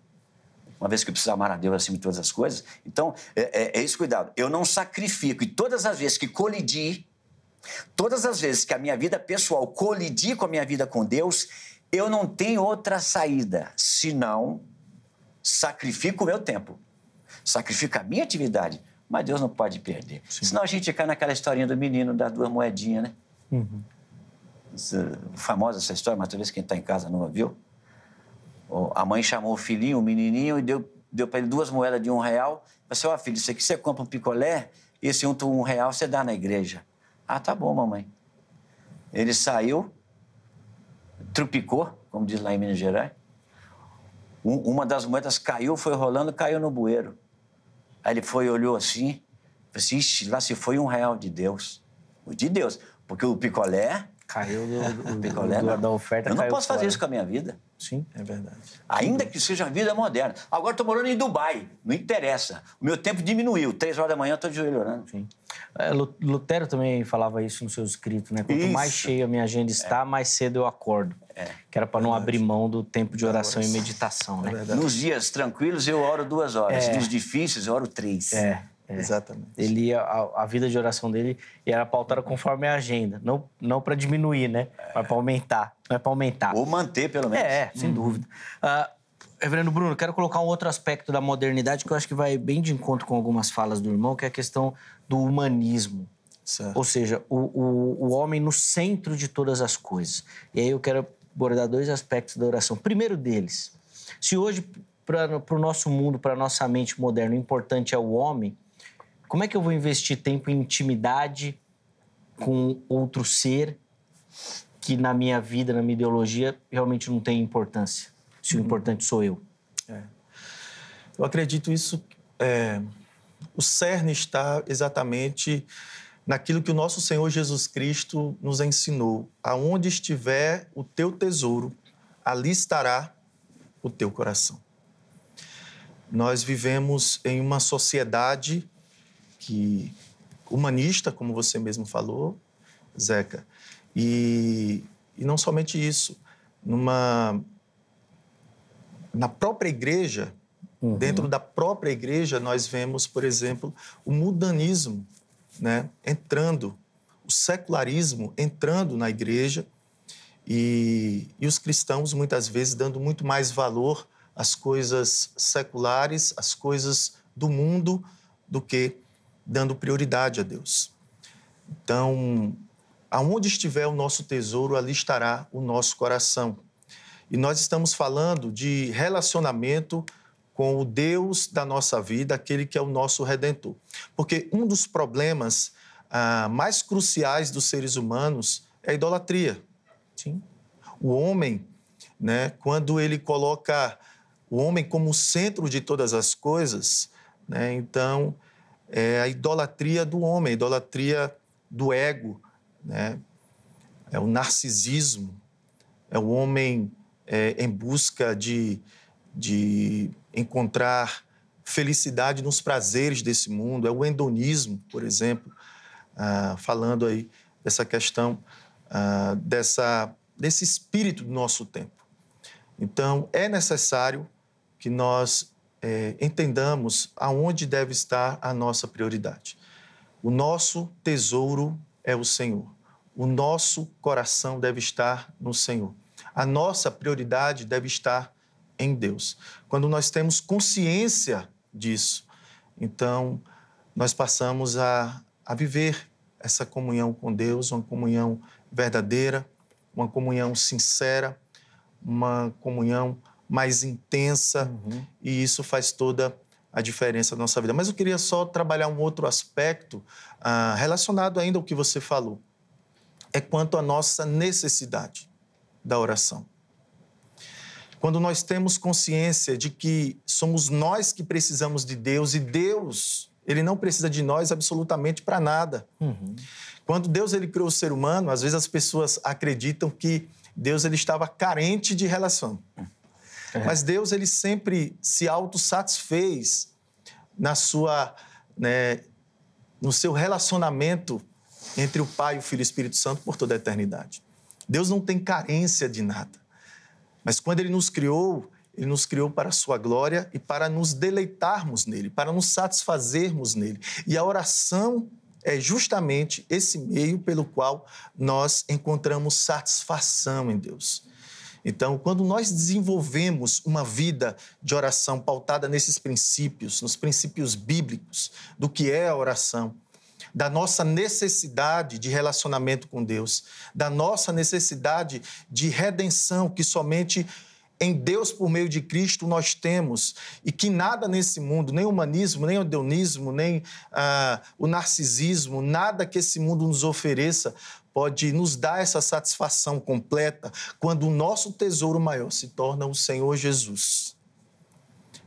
S2: Uma vez que eu preciso amar a Deus acima de todas as coisas. Então, é esse cuidado. Eu não sacrifico. E todas as vezes que colidir, todas as vezes que a minha vida pessoal colidir com a minha vida com Deus, eu não tenho outra saída, senão sacrifico o meu tempo, sacrifico a minha atividade, mas Deus não pode perder. Sim. Senão a gente cai naquela historinha do menino das 2 moedinhas, né? Uhum. Famosa essa história, mas talvez quem está em casa não ouviu. A mãe chamou o filhinho, o menininho, e deu para ele 2 moedas de R$1. Falei assim, filho, isso aqui você compra um picolé, esse R$1 você dá na igreja. Ah, tá bom, mamãe. Ele saiu, trupicou, como diz lá em Minas Gerais. Uma das moedas caiu, foi rolando, caiu no bueiro. Aí ele foi, olhou assim, falou assim, ixi, lá se foi R$1 de Deus. De Deus, porque o picolé...
S1: Caiu
S2: picolé,
S1: da oferta.
S2: Eu não posso fazer isso com a minha vida.
S3: Sim, é verdade.
S2: Ainda que seja a vida moderna. Agora estou morando em Dubai, não interessa. O meu tempo diminuiu. 3 horas da manhã eu estou de joelho orando.
S1: Sim. Lutero também falava isso nos seus escritos, né? Quanto mais cheia a minha agenda está, mais cedo eu acordo. Que era para não abrir mão do tempo de oração e meditação, né?
S2: Nos dias tranquilos eu oro 2 horas. Nos difíceis eu oro 3.
S3: Exatamente.
S1: A vida de oração dele era pautada conforme a agenda. Não para diminuir, né? Mas para aumentar. Não é para aumentar.
S2: Ou manter, pelo menos.
S1: Sem dúvida. Reverendo Bruno, quero colocar um outro aspecto da modernidade que eu acho que vai bem de encontro com algumas falas do irmão, que é a questão do humanismo. Certo. Ou seja, o homem no centro de todas as coisas. E aí eu quero abordar 2 aspectos da oração. Primeiro deles, se hoje, para o nosso mundo, para a nossa mente moderna, o importante é o homem, como é que eu vou investir tempo em intimidade com outro ser que na minha vida, na minha ideologia, realmente não tem importância, se o importante sou eu?
S3: Eu acredito isso... O cerne está exatamente naquilo que o nosso Senhor Jesus Cristo nos ensinou. Aonde estiver o teu tesouro, ali estará o teu coração. Nós vivemos em uma sociedade humanista, como você mesmo falou, Zeca. E não somente isso, na própria igreja, dentro da própria igreja, nós vemos, por exemplo, o mundanismo, né, entrando, o secularismo entrando na igreja e os cristãos, muitas vezes, dando muito mais valor às coisas seculares, às coisas do mundo, do que dando prioridade a Deus. Então, aonde estiver o nosso tesouro, ali estará o nosso coração. E nós estamos falando de relacionamento com o Deus da nossa vida, aquele que é o nosso Redentor. Porque um dos problemas mais cruciais dos seres humanos é a idolatria. Sim. O homem, né, quando ele coloca o homem como o centro de todas as coisas, né, então é a idolatria do homem, a idolatria do ego, né, é o narcisismo, é o homem em busca de encontrar felicidade nos prazeres desse mundo, é o hedonismo, por exemplo, falando aí dessa questão, desse espírito do nosso tempo. Então, é necessário que nós entendamos aonde deve estar a nossa prioridade. O nosso tesouro é o Senhor. O nosso coração deve estar no Senhor. A nossa prioridade deve estar em Deus. Quando nós temos consciência disso, então nós passamos a viver essa comunhão com Deus, uma comunhão verdadeira, uma comunhão sincera, uma comunhão mais intensa, e isso faz toda a diferença na nossa vida. Mas eu queria só trabalhar um outro aspecto relacionado ainda ao que você falou. É quanto à nossa necessidade da oração. Quando nós temos consciência de que somos nós que precisamos de Deus e Deus, Ele não precisa de nós absolutamente para nada. Quando Deus ele criou o ser humano, às vezes as pessoas acreditam que Deus ele estava carente de relação. Mas Deus ele sempre se autossatisfez no seu relacionamento entre o Pai, o Filho e o Espírito Santo por toda a eternidade. Deus não tem carência de nada. Mas quando Ele nos criou para a sua glória e para nos deleitarmos nele, para nos satisfazermos nele. E a oração é justamente esse meio pelo qual nós encontramos satisfação em Deus. Então, quando nós desenvolvemos uma vida de oração pautada nesses princípios, nos princípios bíblicos do que é a oração, da nossa necessidade de relacionamento com Deus, da nossa necessidade de redenção que somente em Deus, por meio de Cristo, nós temos, e que nada nesse mundo, nem o humanismo, nem o hedonismo, nem o narcisismo, nada que esse mundo nos ofereça pode nos dar essa satisfação completa quando o nosso tesouro maior se torna o Senhor Jesus.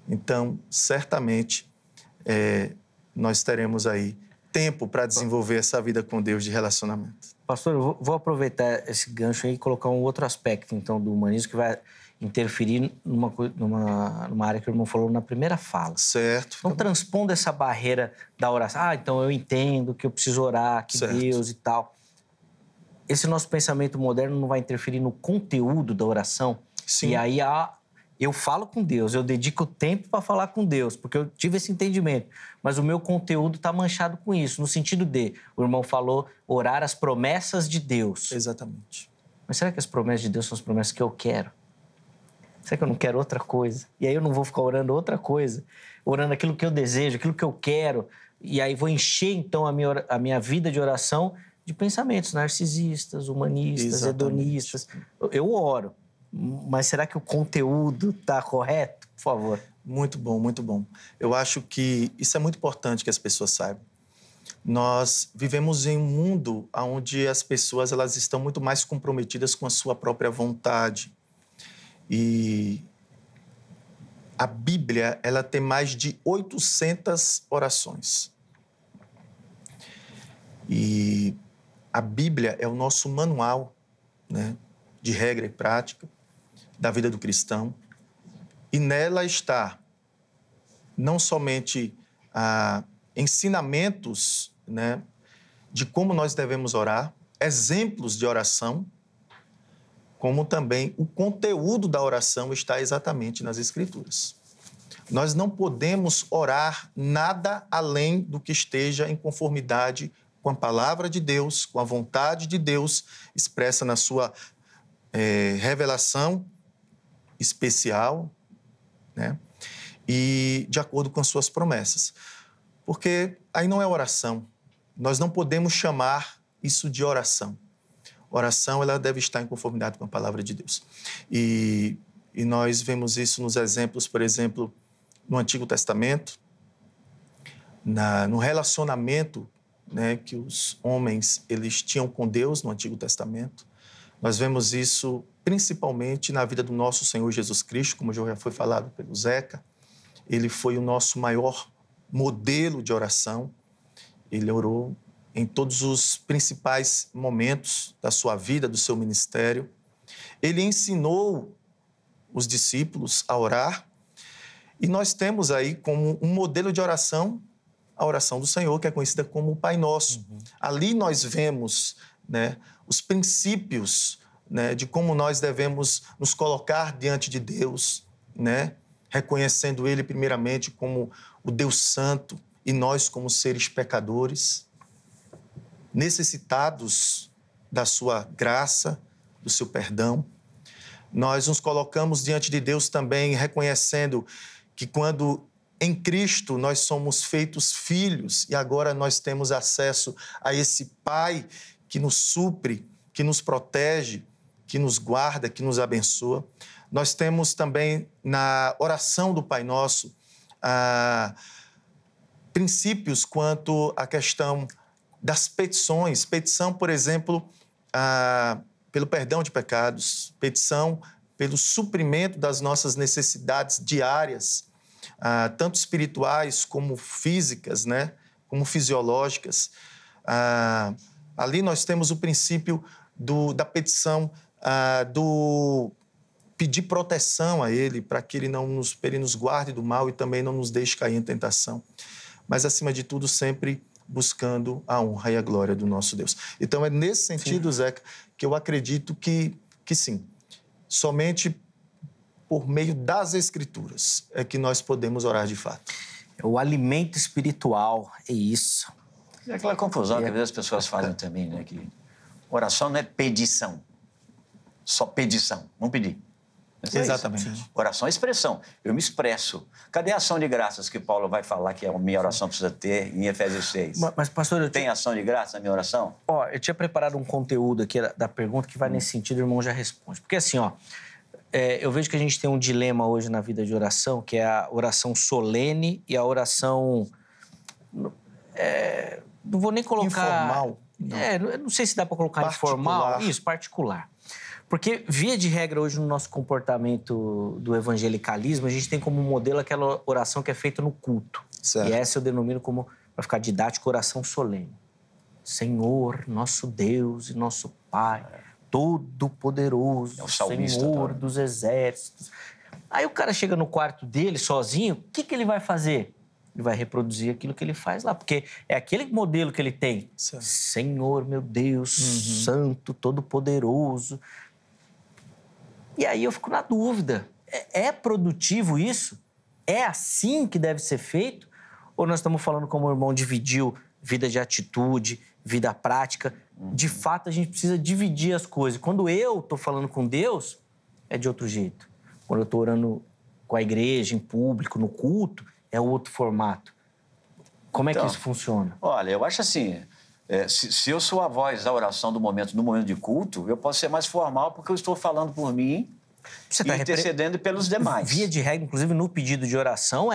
S3: Então, certamente, nós teremos aí tempo para desenvolver essa vida com Deus de relacionamento.
S1: Pastor, eu vou aproveitar esse gancho aí e colocar um outro aspecto, então, do humanismo que vai interferir numa área que o irmão falou na primeira fala.
S3: Certo.
S1: Então, transpondo essa barreira da oração, então eu entendo que eu preciso orar, que certo. Deus e tal. Esse nosso pensamento moderno não vai interferir no conteúdo da oração?
S3: Sim.
S1: E aí eu falo com Deus, eu dedico tempo para falar com Deus, porque eu tive esse entendimento. Mas o meu conteúdo está manchado com isso, no sentido de, o irmão falou, orar as promessas de Deus.
S3: Exatamente.
S1: Mas será que as promessas de Deus são as promessas que eu quero? Será que eu não quero outra coisa? E aí eu não vou ficar orando outra coisa, orando aquilo que eu desejo, aquilo que eu quero, e aí vou encher, então, a minha vida de oração de pensamentos narcisistas, humanistas,
S3: exatamente.
S1: Hedonistas. Eu oro, mas será que o conteúdo está correto? Por favor.
S3: Muito bom, muito bom. Eu acho que isso é muito importante que as pessoas saibam. Nós vivemos em um mundo onde as pessoas elas estão muito mais comprometidas com a sua própria vontade. E a Bíblia ela tem mais de 800 orações. E a Bíblia é o nosso manual, né, de regra e prática da vida do cristão. E nela está não somente ensinamentos, né, de como nós devemos orar, exemplos de oração, como também o conteúdo da oração está exatamente nas Escrituras. Nós não podemos orar nada além do que esteja em conformidade com a palavra de Deus, com a vontade de Deus expressa na sua revelação especial, né? E de acordo com as suas promessas. Porque aí não é oração. Nós não podemos chamar isso de oração. Oração, ela deve estar em conformidade com a palavra de Deus. E nós vemos isso nos exemplos, por exemplo, no Antigo Testamento, no relacionamento, né, que os homens eles tinham com Deus no Antigo Testamento. Nós vemos isso principalmente na vida do nosso Senhor Jesus Cristo, como já foi falado pelo Zeca. Ele foi o nosso maior modelo de oração. Ele orou em todos os principais momentos da sua vida, do seu ministério. Ele ensinou os discípulos a orar. E nós temos aí como um modelo de oração a oração do Senhor, que é conhecida como o Pai Nosso. Ali nós vemos, né, os princípios, né, de como nós devemos nos colocar diante de Deus, né, reconhecendo Ele primeiramente como o Deus Santo e nós como seres pecadores, necessitados da sua graça, do seu perdão. Nós nos colocamos diante de Deus também reconhecendo que quando em Cristo nós somos feitos filhos e agora nós temos acesso a esse Pai que nos supre, que nos protege, que nos guarda, que nos abençoa. Nós temos também na oração do Pai Nosso princípios quanto à questão das petições. Petição, por exemplo, pelo perdão de pecados, petição pelo suprimento das nossas necessidades diárias, tanto espirituais como físicas, né? Como fisiológicas. Ali nós temos o princípio da petição, do pedir proteção a Ele, para que Ele nos guarde do mal e também não nos deixe cair em tentação. Mas, acima de tudo, sempre buscando a honra e a glória do nosso Deus. Então, é nesse sentido, Zeca, que eu acredito que sim, somente por meio das Escrituras é que nós podemos orar de fato.
S1: O alimento espiritual, é isso.
S2: É aquela confusão que às vezes as pessoas fazem também, né? Que oração não é pedição, só pedição, não pedir. Não é
S3: exatamente.
S2: Isso? Oração é expressão. Eu me expresso. Cadê a ação de graças que Paulo vai falar que a minha oração precisa ter em Efésios 6?
S1: Mas pastor,
S2: tem ação de graça na minha oração?
S1: Eu tinha preparado um conteúdo aqui da pergunta que vai nesse sentido, o irmão já responde. Porque assim, eu vejo que a gente tem um dilema hoje na vida de oração, que é a oração solene e a oração... não vou nem colocar...
S3: Informal.
S1: Não sei se dá para colocar informal. Isso, particular. Porque, via de regra, hoje, no nosso comportamento do evangelicalismo, a gente tem como modelo aquela oração que é feita no culto.
S3: Certo.
S1: E essa eu denomino como, para ficar didático, oração solene. Senhor, nosso Deus e nosso Pai, Todo-Poderoso, Senhor dos Exércitos. Aí o cara chega no quarto dele, sozinho, o que ele vai fazer? Ele vai reproduzir aquilo que ele faz lá, porque é aquele modelo que ele tem.
S3: Certo.
S1: Senhor, meu Deus, Santo, Todo-Poderoso. E aí eu fico na dúvida, é produtivo isso? É assim que deve ser feito? Ou nós estamos falando, como o irmão dividiu, vida de atitude, vida prática? De fato, a gente precisa dividir as coisas. Quando eu estou falando com Deus, é de outro jeito. Quando eu estou orando com a igreja, em público, no culto, é outro formato. Como é que isso funciona?
S2: Olha, eu acho assim, se eu sou a voz da oração no momento de culto, eu posso ser mais formal porque eu estou falando por mim e intercedendo pelos demais.
S1: Via de regra, inclusive no pedido de oração,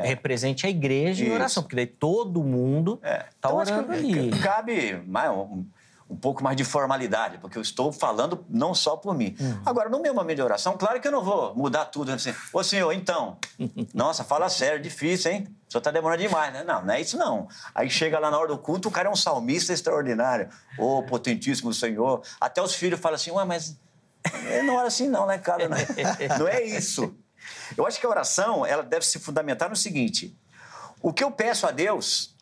S1: represente a igreja em oração, porque daí todo mundo está
S2: então,
S1: orando ali.
S2: Cabe um pouco mais de formalidade, porque eu estou falando não só por mim. Agora, no meu momento de oração, claro que eu não vou mudar tudo. Assim, ô senhor, então, nossa, fala sério, difícil, hein? O senhor está demorando demais, né? Não é isso não. Aí chega lá na hora do culto, o cara é um salmista extraordinário. Ô, potentíssimo Senhor. Até os filhos falam assim, mas não ora assim não, né, cara? Não é isso. Eu acho que a oração, ela deve se fundamentar no seguinte: o que eu peço a Deus,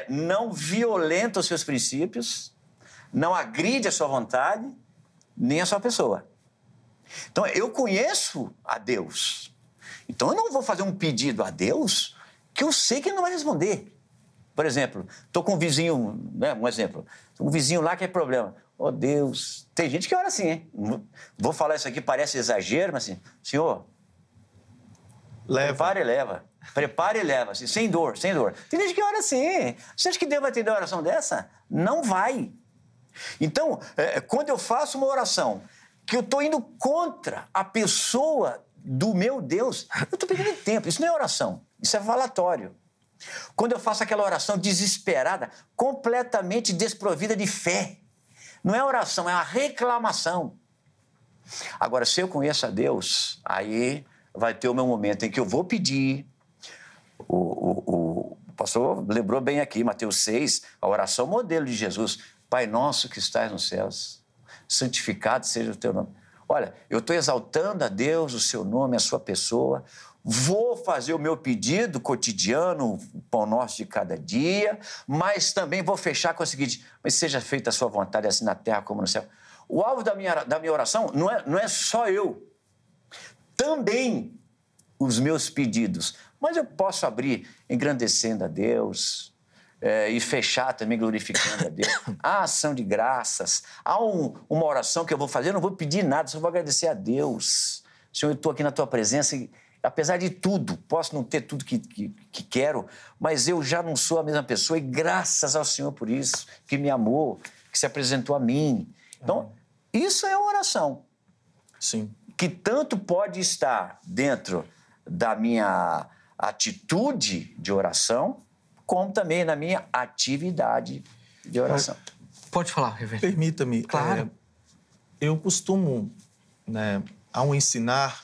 S2: não violenta os seus princípios, não agride a sua vontade, nem a sua pessoa. Então, eu conheço a Deus. Então, eu não vou fazer um pedido a Deus que eu sei que ele não vai responder. Por exemplo, estou com um vizinho, né, um exemplo, um vizinho lá que é problema. Oh, Deus, tem gente que ora assim, hein? Vou falar isso aqui, parece exagero, mas assim, Senhor, prepara e leva. Prepara e leva, assim, sem dor, sem dor. Tem gente que ora assim. Você acha que Deus vai atender uma oração dessa? Não vai. Então, quando eu faço uma oração que eu estou indo contra a pessoa do meu Deus, eu estou perdendo tempo. Isso não é oração, isso é falatório. Quando eu faço aquela oração desesperada, completamente desprovida de fé, não é oração, é uma reclamação. Agora, se eu conheço a Deus, aí vai ter o meu momento em que eu vou pedir. O pastor lembrou bem aqui, Mateus 6, a oração modelo de Jesus. Pai nosso que estás nos céus, santificado seja o teu nome. Olha, eu estou exaltando a Deus, o seu nome, a sua pessoa, vou fazer o meu pedido cotidiano, o pão nosso de cada dia, mas também vou fechar com o seguinte, mas seja feita a sua vontade, assim na terra como no céu. O alvo da minha oração não é só eu, também os meus pedidos, mas eu posso abrir engrandecendo a Deus, e fechar também glorificando a Deus. Há ação de graças, há uma oração que eu vou fazer, eu não vou pedir nada, só vou agradecer a Deus. Senhor, eu estou aqui na tua presença e, apesar de tudo, posso não ter tudo que quero, mas eu já não sou a mesma pessoa e graças ao Senhor por isso, que me amou, que se apresentou a mim. Então, isso é oração.
S3: Sim.
S2: Que tanto pode estar dentro da minha atitude de oração, como também na minha atividade de oração.
S1: Pode falar, reverendo.
S3: Permita-me.
S1: Claro.
S3: Eu costumo, né, ao ensinar,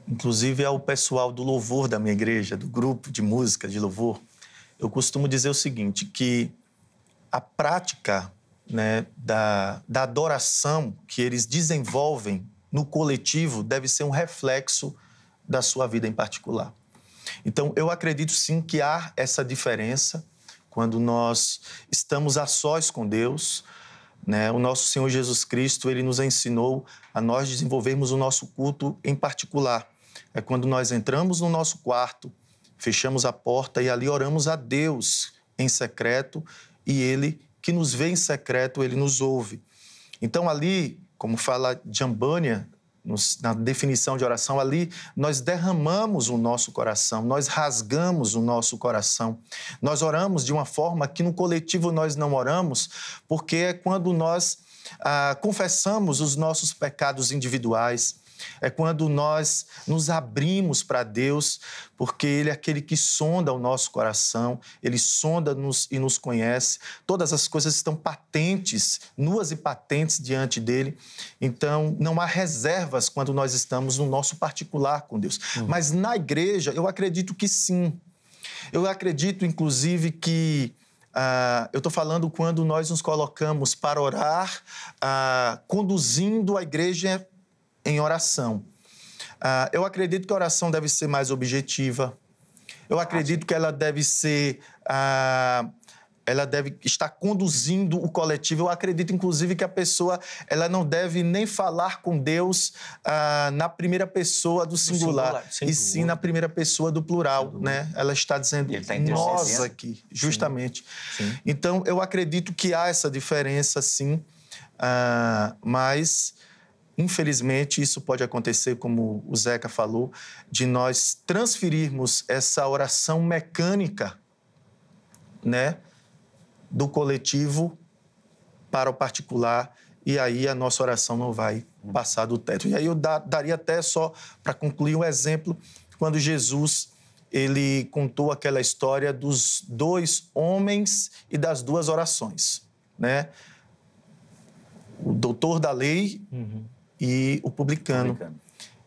S3: inclusive ao pessoal do louvor da minha igreja, do grupo de música de louvor, eu costumo dizer o seguinte, que a prática, né, da adoração que eles desenvolvem no coletivo deve ser um reflexo da sua vida em particular. Então, eu acredito sim que há essa diferença quando nós estamos a sós com Deus, né? O nosso Senhor Jesus Cristo, ele nos ensinou a nós desenvolvermos o nosso culto em particular. É quando nós entramos no nosso quarto, fechamos a porta e ali oramos a Deus em secreto e Ele, que nos vê em secreto, Ele nos ouve. Então, ali, como fala Jambânia, na definição de oração, ali nós derramamos o nosso coração, nós rasgamos o nosso coração. Nós oramos de uma forma que no coletivo nós não oramos, porque é quando nós confessamos os nossos pecados individuais, é quando nós nos abrimos para Deus, porque Ele é aquele que sonda o nosso coração, Ele sonda-nos e nos conhece. Todas as coisas estão patentes, nuas e patentes diante dEle. Então, não há reservas quando nós estamos no nosso particular com Deus. Mas na igreja, eu acredito que sim. Eu acredito, inclusive, que... eu estou falando quando nós nos colocamos para orar, conduzindo a igreja em oração. Eu acredito que a oração deve ser mais objetiva. Eu acredito que ela deve ser... ela deve estar conduzindo o coletivo. Eu acredito, inclusive, que a pessoa ela não deve nem falar com Deus na primeira pessoa do singular, e sim na primeira pessoa do plural, né? Ela está dizendo nós aqui, justamente.
S1: Sim.
S3: Então, eu acredito que há essa diferença, sim, mas... Infelizmente, isso pode acontecer, como o Zeca falou, de nós transferirmos essa oração mecânica, né, do coletivo para o particular, e aí a nossa oração não vai passar do teto. E aí eu daria até só, para concluir, um exemplo, quando Jesus ele contou aquela história dos 2 homens e das 2 orações, né? O doutor da lei... e o publicano.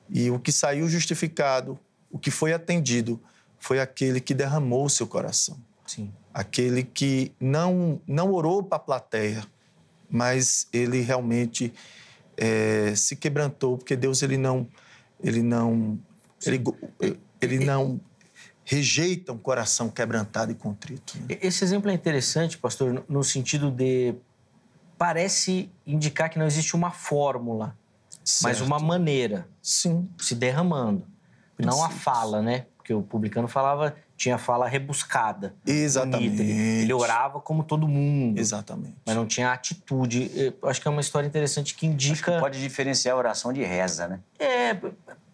S3: E o que saiu justificado, o que foi atendido, foi aquele que derramou o seu coração.
S1: Sim.
S3: Aquele que não orou para a plateia, mas ele realmente se quebrantou, porque Deus ele não rejeita um coração quebrantado e contrito.
S1: Esse exemplo é interessante, pastor, no sentido de... Parece indicar que não existe uma fórmula, mas uma maneira.
S3: Sim.
S1: Se derramando. Não a fala, né? Porque o publicano tinha fala rebuscada.
S3: Exatamente.
S1: Bonita. Ele orava como todo mundo.
S3: Exatamente.
S1: Mas não tinha atitude. Eu acho que é uma história interessante que indica...
S2: Acho que pode diferenciar a oração de reza, né?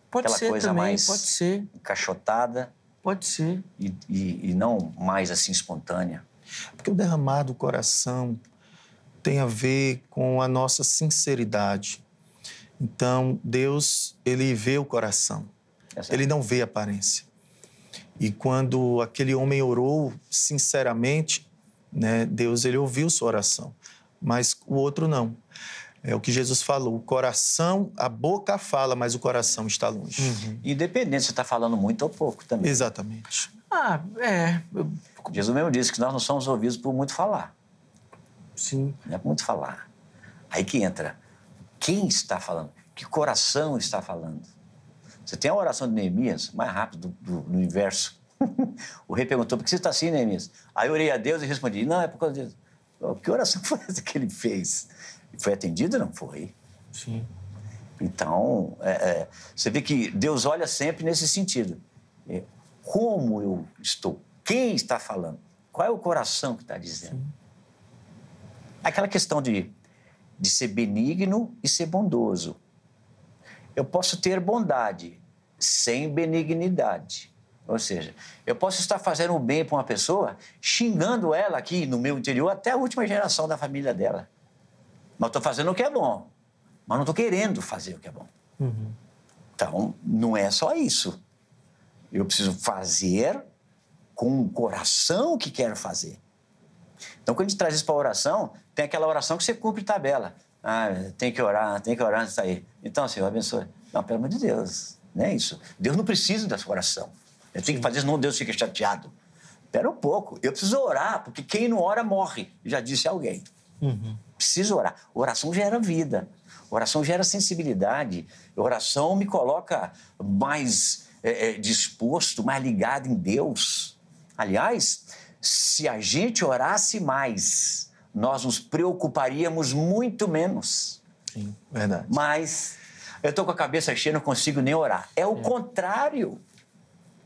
S1: Pode
S2: Aquela
S1: ser
S2: coisa
S1: também,
S2: mais
S1: pode ser.
S2: encaixotada.
S1: Pode ser.
S2: E não mais assim espontânea.
S3: Porque o derramar do coração tem a ver com a nossa sinceridade. Então, Deus, ele vê o coração. Ele não vê a aparência. E quando aquele homem orou sinceramente, né, Deus, ele ouviu sua oração. Mas o outro não. É o que Jesus falou. O coração, a boca fala, mas o coração está longe.
S2: Independente se você está falando muito ou pouco também.
S3: Exatamente.
S2: Jesus mesmo disse que nós não somos ouvidos por muito falar.
S1: Sim.
S2: Não é por muito falar. Aí que entra. Quem está falando? Que coração está falando? Você tem a oração de Neemias, mais rápido do universo. O rei perguntou, por que você está assim, Neemias? Aí eu orei a Deus e respondi, não, é por causa disso. Que oração foi essa que ele fez? Foi atendida? Não foi.
S1: Sim.
S2: Então, você vê que Deus olha sempre nesse sentido. Como eu estou? Quem está falando? Qual é o coração que está dizendo? Sim. Aquela questão de ser benigno e ser bondoso. Eu posso ter bondade sem benignidade. Ou seja, eu posso estar fazendo o bem para uma pessoa, xingando ela aqui no meu interior até a última geração da família dela. Mas estou fazendo o que é bom. Mas não estou querendo fazer o que é bom. Então, não é só isso. Eu preciso fazer com o coração que quero fazer. Então, quando a gente traz isso para a oração, tem aquela oração que você cumpre tabela. Tem que orar antes de sair. Então, Senhor, abençoe. Não, pelo amor de Deus, não é isso. Deus não precisa dessa oração. Eu tenho que fazer, senão Deus fica chateado. Espera um pouco. Eu preciso orar, porque quem não ora morre. Já disse alguém. Preciso orar. Oração gera vida. Oração gera sensibilidade. Oração me coloca mais disposto, mais ligado em Deus. Aliás, se a gente orasse mais, nós nos preocuparíamos muito menos.
S3: Sim, verdade.
S2: Mas eu estou com a cabeça cheia, não consigo nem orar. É o contrário.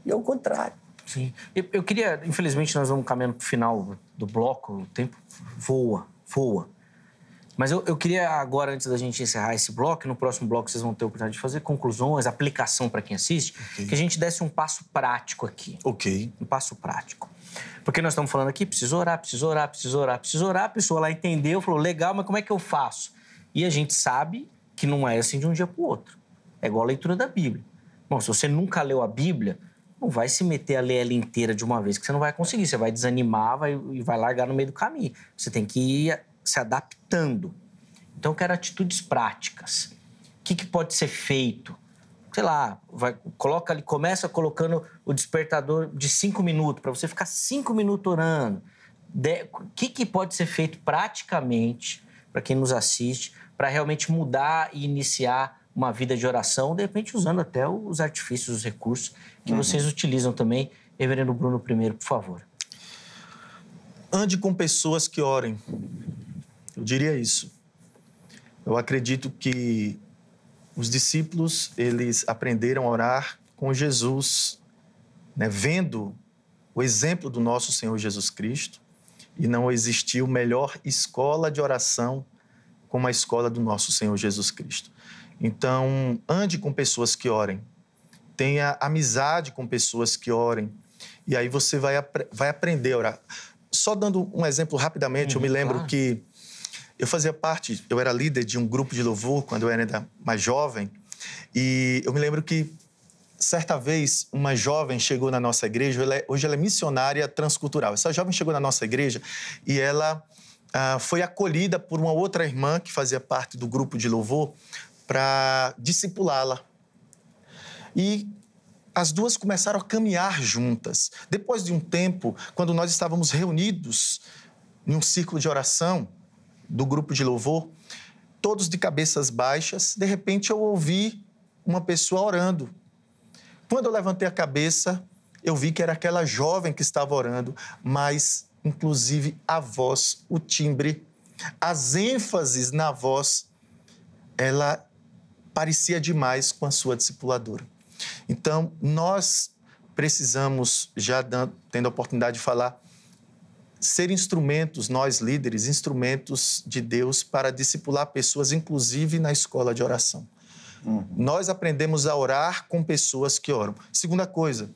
S2: É o contrário.
S1: Sim. Eu queria, infelizmente, nós vamos caminhando para o final do bloco, o tempo voa. Mas eu queria agora, antes da gente encerrar esse bloco, no próximo bloco vocês vão ter a oportunidade de fazer conclusões, aplicação para quem assiste, que a gente desse um passo prático aqui.
S3: Ok.
S1: Um passo prático. Porque nós estamos falando aqui, preciso orar, a pessoa lá entendeu, falou, legal, mas como é que eu faço? E a gente sabe que não é assim de um dia para o outro. É igual a leitura da Bíblia. Bom, se você nunca leu a Bíblia, não vai se meter a ler ela inteira de uma vez, que você não vai conseguir. Você vai desanimar e vai largar no meio do caminho. Você tem que ir se adaptando. Então, eu quero atitudes práticas. O que pode ser feito? Sei lá, começa colocando o despertador de 5 minutos, para você ficar 5 minutos orando. O que pode ser feito praticamente, para quem nos assiste, para realmente mudar e iniciar uma vida de oração, de repente usando até os artifícios, os recursos que vocês utilizam também. Reverendo Bruno, primeiro, por favor.
S3: Ande com pessoas que orem. Eu diria isso. Eu acredito que os discípulos, eles aprenderam a orar com Jesus, né? Vendo o exemplo do nosso Senhor Jesus Cristo, e não existiu melhor escola de oração como a escola do nosso Senhor Jesus Cristo. Então, ande com pessoas que orem, tenha amizade com pessoas que orem, e aí você vai aprender a orar. Só dando um exemplo rapidamente, eu me lembro que eu era líder de um grupo de louvor quando eu era ainda mais jovem, e eu me lembro que, certa vez, uma jovem chegou na nossa igreja, hoje ela é missionária transcultural. Essa jovem chegou na nossa igreja e ela foi acolhida por uma outra irmã que fazia parte do grupo de louvor para discipulá-la. E as duas começaram a caminhar juntas. Depois de um tempo, quando nós estávamos reunidos em um círculo de oração do grupo de louvor, todos de cabeças baixas, de repente eu ouvi uma pessoa orando. Quando eu levantei a cabeça, eu vi que era aquela jovem que estava orando, mas, inclusive, a voz, o timbre, as ênfases na voz, ela parecia demais com a sua discipuladora. Então, nós precisamos, já tendo a oportunidade de falar, ser instrumentos, nós líderes, instrumentos de Deus para discipular pessoas, inclusive na escola de oração. Nós aprendemos a orar com pessoas que oram. Segunda coisa,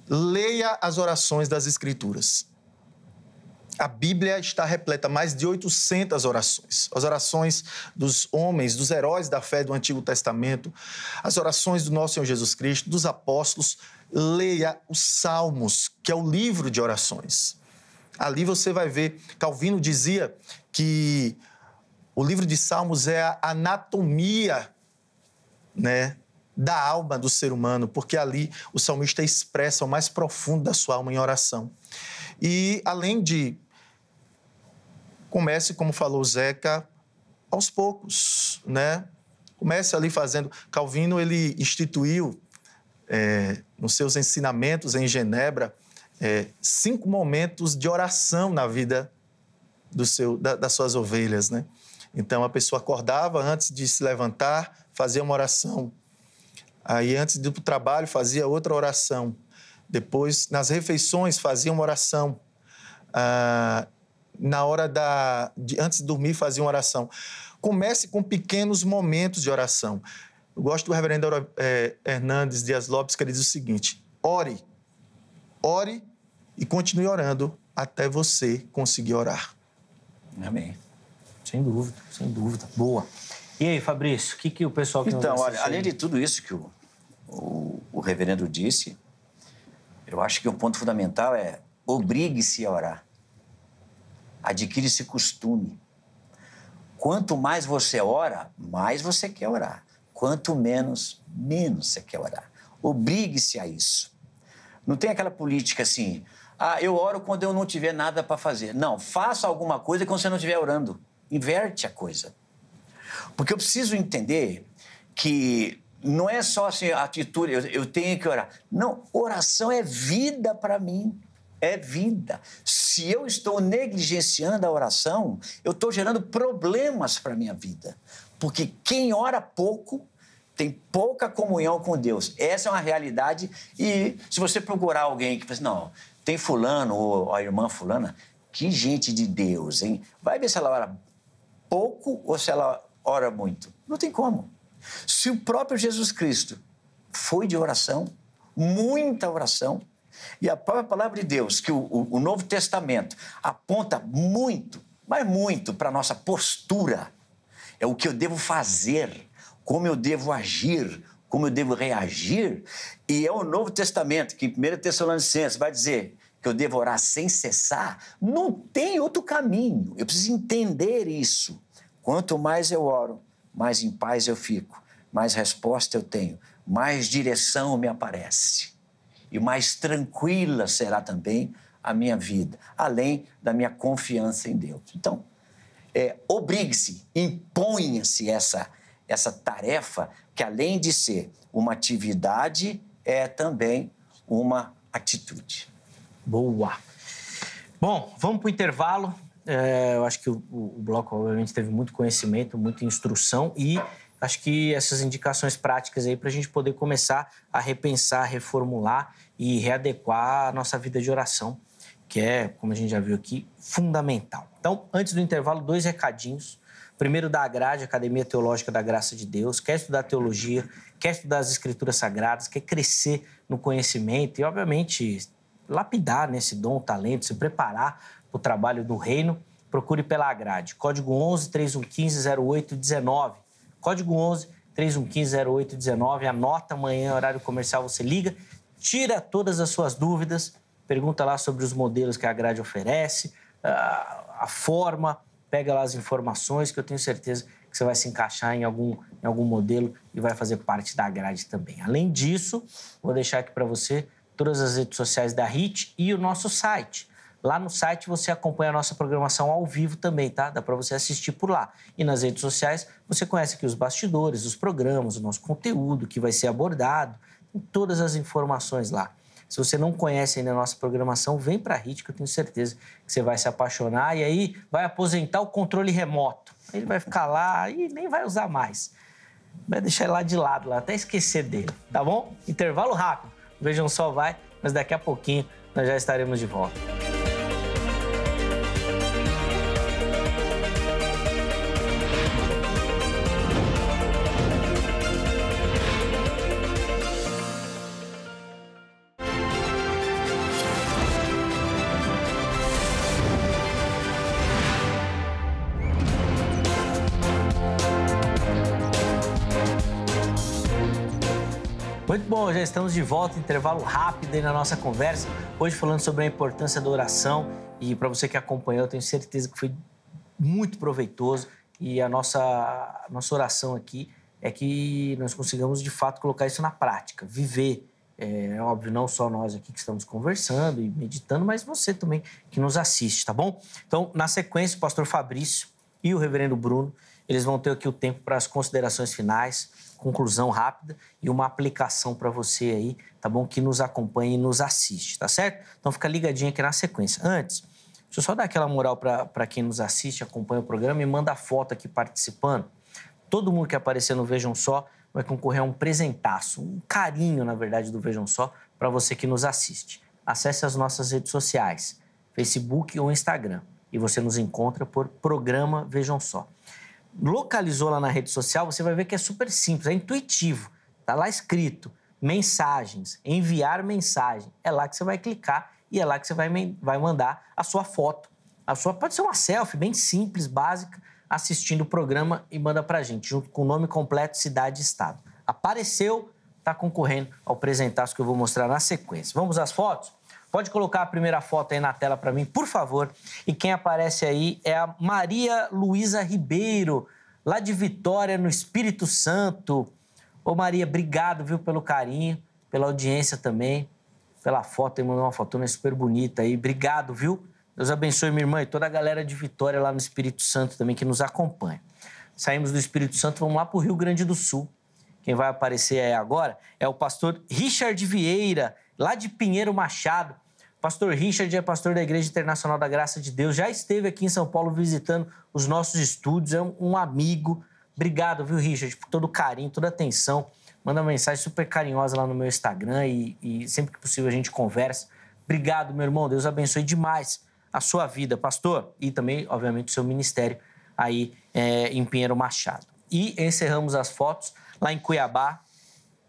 S3: leia as orações das Escrituras. A Bíblia está repleta mais de 800 orações. As orações dos homens, dos heróis da fé do Antigo Testamento, as orações do nosso Senhor Jesus Cristo, dos apóstolos. Leia os Salmos, que é o livro de orações. Ali você vai ver, Calvino dizia que o livro de Salmos é a anatomia, né, da alma do ser humano, porque ali o salmista expressa o mais profundo da sua alma em oração. E além de... Comece, como falou Zeca, aos poucos, né? Comece ali fazendo... Calvino, ele instituiu, nos seus ensinamentos em Genebra, 5 momentos de oração na vida das suas ovelhas, né? Então, a pessoa acordava antes de se levantar, fazia uma oração. Aí, antes de ir para o trabalho, fazia outra oração. Depois, nas refeições, fazia uma oração. Na hora antes de dormir, fazia uma oração. Comece com pequenos momentos de oração. Eu gosto do reverendo Hernandes Dias Lopes, que ele diz o seguinte: ore e continue orando até você conseguir orar.
S2: Amém.
S1: Sem dúvida. Boa. E aí, Fabrício, o que o pessoal...
S2: Então, olha, além de tudo isso que o reverendo disse, eu acho que o ponto fundamental é obrigue-se a orar. Adquire esse costume. Quanto mais você ora, mais você quer orar. Quanto menos você quer orar. Obrigue-se a isso. Não tem aquela política assim, eu oro quando eu não tiver nada para fazer. Não, faça alguma coisa quando você não estiver orando. Inverte a coisa. Porque eu preciso entender que não é só assim, a atitude, eu tenho que orar. Não, oração é vida para mim. É vida. Se eu estou negligenciando a oração, eu estou gerando problemas para a minha vida. Porque quem ora pouco tem pouca comunhão com Deus. Essa é uma realidade. E se você procurar alguém que fala assim, não, tem fulano ou a irmã fulana, que gente de Deus, hein? Vai ver se ela ora pouco ou se ela ora muito. Não tem como. Se o próprio Jesus Cristo foi de oração, muita oração, e a própria palavra de Deus, que o Novo Testamento aponta muito, mas muito para a nossa postura, é o que eu devo fazer, como eu devo agir, como eu devo reagir, e é o Novo Testamento, que em 1 Tessalonicenses vai dizer que eu devo orar sem cessar. Não tem outro caminho, eu preciso entender isso. Quanto mais eu oro, mais em paz eu fico, mais resposta eu tenho, mais direção me aparece. E mais tranquila será também a minha vida, além da minha confiança em Deus. Então, obrigue-se, imponha-se essa tarefa, que além de ser uma atividade, é também uma atitude.
S1: Boa. Bom, vamos para o intervalo. Eu acho que o bloco, obviamente, teve muito conhecimento, muita instrução e acho que essas indicações práticas aí para a gente poder começar a repensar, reformular e readequar a nossa vida de oração, que é, como a gente já viu aqui, fundamental. Então, antes do intervalo, 2 recadinhos. Primeiro, da Agrade, Academia Teológica da Graça de Deus. Quer estudar teologia, quer estudar as Escrituras Sagradas, quer crescer no conhecimento e, obviamente, lapidar nesse dom, talento, se preparar para o trabalho do reino, procure pela Agrade. Código 11-3115-0819. Código 11-3115-0819. Anota amanhã, horário comercial, você liga, tira todas as suas dúvidas, pergunta lá sobre os modelos que a Agrade oferece, a forma, pega lá as informações, que eu tenho certeza que você vai se encaixar em algum modelo e vai fazer parte da Agrade também. Além disso, vou deixar aqui para você todas as redes sociais da HIT e o nosso site. Lá no site você acompanha a nossa programação ao vivo também, tá? Dá para você assistir por lá. E nas redes sociais você conhece aqui os bastidores, os programas, o nosso conteúdo que vai ser abordado, tem todas as informações lá. Se você não conhece ainda a nossa programação, vem para a HIT, que eu tenho certeza que você vai se apaixonar e aí vai aposentar o controle remoto. Ele vai ficar lá e nem vai usar mais. Vai deixar ele lá de lado, lá, até esquecer dele, tá bom? Intervalo rápido. Vejam Só vai, mas daqui a pouquinho nós já estaremos de volta. Muito bom, já estamos de volta, intervalo rápido aí na nossa conversa. Hoje falando sobre a importância da oração e para você que acompanhou, eu tenho certeza que foi muito proveitoso e a nossa oração aqui é que nós consigamos de fato colocar isso na prática, viver. É óbvio, não só nós aqui que estamos conversando e meditando, mas você também que nos assiste, tá bom? Então, na sequência, o pastor Fabrício e o reverendo Bruno, eles vão ter aqui o tempo para as considerações finais, conclusão rápida e uma aplicação para você aí, tá bom? Que nos acompanha e nos assiste, tá certo? Então fica ligadinho aqui na sequência. Antes, deixa eu só dar aquela moral para quem nos assiste, acompanha o programa e manda foto aqui participando. Todo mundo que aparecer no Vejam Só vai concorrer a um presentaço, um carinho, na verdade, do Vejam Só para você que nos assiste. Acesse as nossas redes sociais, Facebook ou Instagram, e você nos encontra por Programa Vejam Só. Localizou lá na rede social, você vai ver que é super simples, é intuitivo. Está lá escrito, mensagens, enviar mensagem. É lá que você vai clicar e é lá que você vai mandar a sua foto. Pode ser uma selfie bem simples, básica, assistindo o programa e manda pra gente, junto com o nome completo, cidade e estado. Apareceu, está concorrendo ao presentaço que eu vou mostrar na sequência. Vamos às fotos? Pode colocar a primeira foto aí na tela para mim, por favor. E quem aparece aí é a Maria Luísa Ribeiro, lá de Vitória, no Espírito Santo. Ô Maria, obrigado, viu, pelo carinho, pela audiência também, pela foto, ele mandou uma fotona super bonita aí. Obrigado, viu? Deus abençoe minha irmã e toda a galera de Vitória lá no Espírito Santo também que nos acompanha. Saímos do Espírito Santo, vamos lá para o Rio Grande do Sul. Quem vai aparecer aí agora é o pastor Richard Vieira, lá de Pinheiro Machado. Pastor Richard é pastor da Igreja Internacional da Graça de Deus, já esteve aqui em São Paulo visitando os nossos estúdios, é um amigo. Obrigado, viu, Richard, por todo o carinho, toda a atenção. Manda uma mensagem super carinhosa lá no meu Instagram e sempre que possível a gente conversa. Obrigado, meu irmão, Deus abençoe demais a sua vida, pastor, e também, obviamente, o seu ministério aí em Pinheiro Machado. E encerramos as fotos lá em Cuiabá,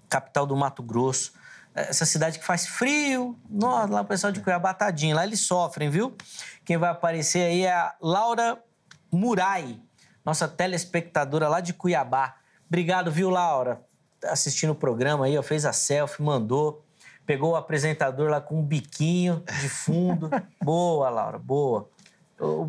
S1: capital do Mato Grosso. Essa cidade que faz frio. Nossa, lá o pessoal de Cuiabá, tadinho, lá eles sofrem, viu? Quem vai aparecer aí é a Laura Murai, nossa telespectadora lá de Cuiabá. Obrigado, viu, Laura? Assistindo o programa aí, ó, fez a selfie, mandou. Pegou o apresentador lá com um biquinho de fundo. Boa, Laura, boa.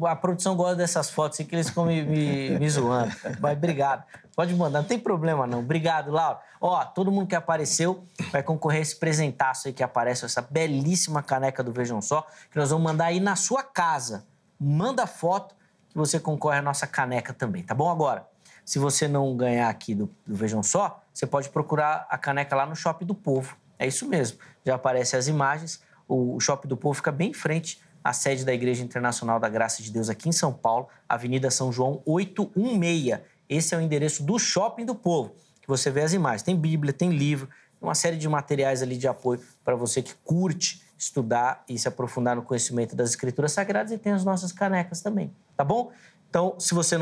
S1: A produção gosta dessas fotos, assim, que eles ficam me zoando. Mas obrigado. Pode mandar, não tem problema não. Obrigado, Laura. Ó, todo mundo que apareceu vai concorrer a esse presentaço aí que aparece, essa belíssima caneca do Vejam Só, que nós vamos mandar aí na sua casa. Manda foto que você concorre à nossa caneca também, tá bom? Agora, se você não ganhar aqui do Vejam Só, você pode procurar a caneca lá no Shopping do Povo. É isso mesmo. Já aparecem as imagens. O Shopping do Povo fica bem em frente à sede da Igreja Internacional da Graça de Deus aqui em São Paulo, Avenida São João 816. Esse é o endereço do Shopping do Povo, que você vê as imagens. Tem Bíblia, tem livro, uma série de materiais ali de apoio para você que curte estudar e se aprofundar no conhecimento das Escrituras Sagradas, e tem as nossas canecas também, tá bom? Então, se você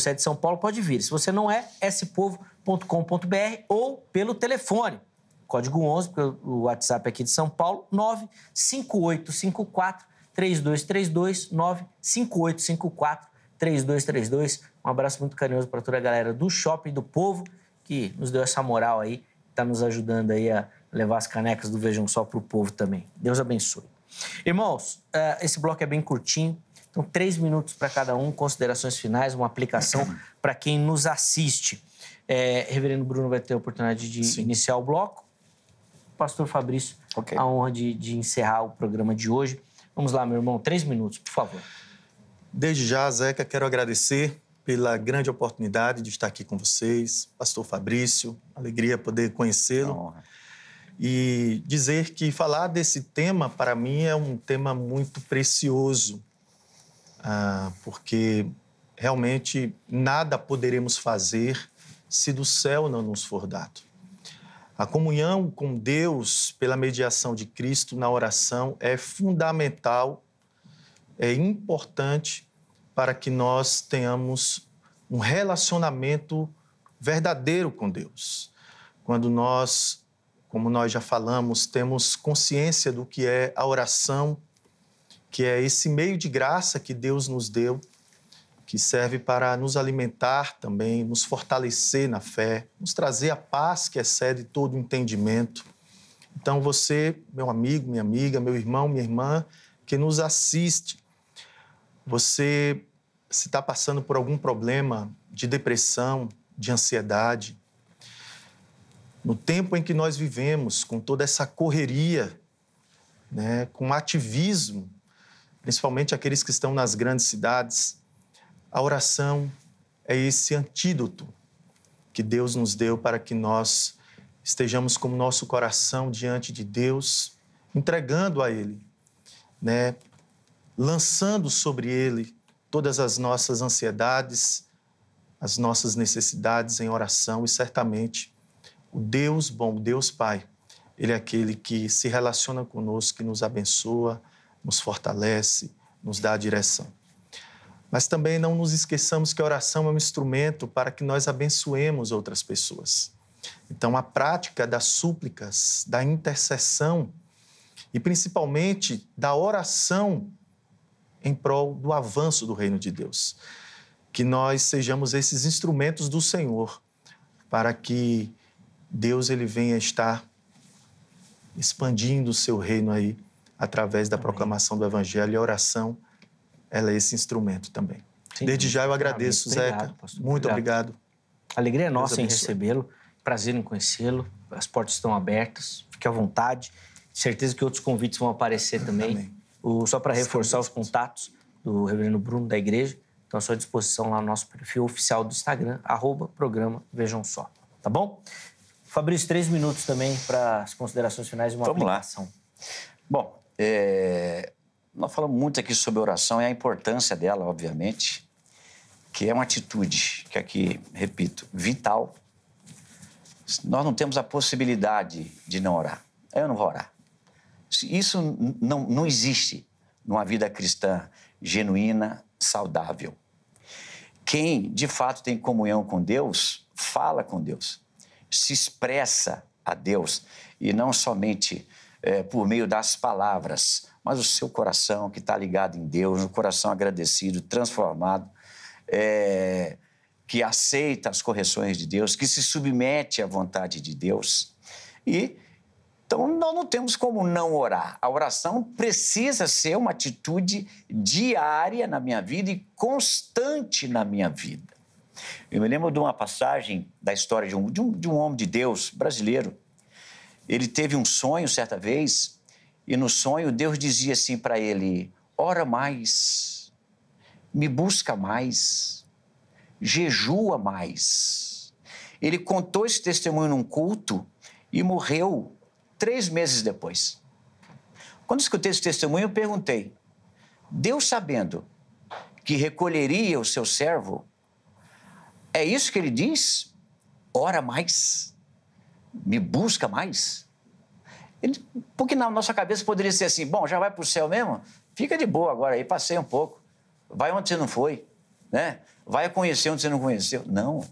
S1: é de São Paulo, pode vir. Se você não é, spovo.com.br ou pelo telefone. Código 11, porque o WhatsApp aqui de São Paulo, 95854-3232, 95854-3232. Um abraço muito carinhoso para toda a galera do Shopping do Povo, que nos deu essa moral aí, está nos ajudando aí a levar as canecas do Vejam Só para o povo também. Deus abençoe. Irmãos, esse bloco é bem curtinho, então 3 minutos para cada um, considerações finais, uma aplicação para quem nos assiste. Reverendo Bruno vai ter a oportunidade de iniciar o bloco. Pastor Fabrício, a honra de encerrar o programa de hoje. Vamos lá, meu irmão, 3 minutos, por favor.
S3: Desde já, Zeca, quero agradecer pela grande oportunidade de estar aqui com vocês. Pastor Fabrício, alegria poder conhecê-lo. e dizer que falar desse tema, para mim, é um tema muito precioso, porque realmente nada poderemos fazer se do céu não nos for dado. A comunhão com Deus, pela mediação de Cristo na oração, é fundamental, é importante para que nós tenhamos um relacionamento verdadeiro com Deus. Quando nós, como nós já falamos, temos consciência do que é a oração, que é esse meio de graça que Deus nos deu, que serve para nos alimentar também, nos fortalecer na fé, nos trazer a paz que excede todo entendimento. Então você, meu amigo, minha amiga, meu irmão, minha irmã, que nos assiste, você se está passando por algum problema de depressão, de ansiedade, no tempo em que nós vivemos, com toda essa correria, né, com ativismo, principalmente aqueles que estão nas grandes cidades, a oração é esse antídoto que Deus nos deu para que nós estejamos com o nosso coração diante de Deus, entregando a Ele, né, lançando sobre Ele todas as nossas ansiedades, as nossas necessidades em oração, e certamente o Deus bom, o Deus Pai, Ele é aquele que se relaciona conosco, que nos abençoa, nos fortalece, nos dá a direção. Mas também não nos esqueçamos que a oração é um instrumento para que nós abençoemos outras pessoas. Então, a prática das súplicas, da intercessão e principalmente da oração em prol do avanço do reino de Deus. Que nós sejamos esses instrumentos do Senhor para que Deus ele venha estar expandindo o seu reino aí através da proclamação do Evangelho, e a oração, ela é esse instrumento também. Sim, desde já eu agradeço, Zeca. Muito obrigado.
S1: A alegria é nossa em recebê-lo, prazer em conhecê-lo, as portas estão abertas, fique à vontade. Certeza que outros convites vão aparecer também.
S3: Amém.
S1: Só para reforçar os contatos do reverendo Bruno da igreja, estão à sua disposição lá no nosso perfil oficial do Instagram, @programa Vejam Só. Tá bom? Fabrício, 3 minutos também para as considerações finais de uma aplicação.
S2: Bom, nós falamos muito aqui sobre oração e a importância dela, obviamente, que é uma atitude que aqui, repito, vital. Nós não temos a possibilidade de não orar. Eu não vou orar. Isso não existe numa vida cristã genuína, saudável. Quem, de fato, tem comunhão com Deus, fala com Deus, se expressa a Deus, e não somente por meio das palavras, mas o seu coração que está ligado em Deus, um coração agradecido, transformado, que aceita as correções de Deus, que se submete à vontade de Deus. Então, nós não temos como não orar. A oração precisa ser uma atitude diária na minha vida e constante na minha vida. Eu me lembro de uma passagem da história de um homem de Deus brasileiro. Ele teve um sonho certa vez, e no sonho Deus dizia assim para ele: ora mais, me busca mais, jejua mais. Ele contou esse testemunho num culto e morreu 3 meses depois. Quando escutei esse testemunho, eu perguntei: Deus, sabendo que recolheria o seu servo, é isso que ele diz? Ora mais, me busca mais? Porque na nossa cabeça poderia ser assim: bom, já vai para o céu mesmo? Fica de boa agora aí, passeia um pouco. Vai onde você não foi, né? Vai conhecer onde você não conheceu. Não.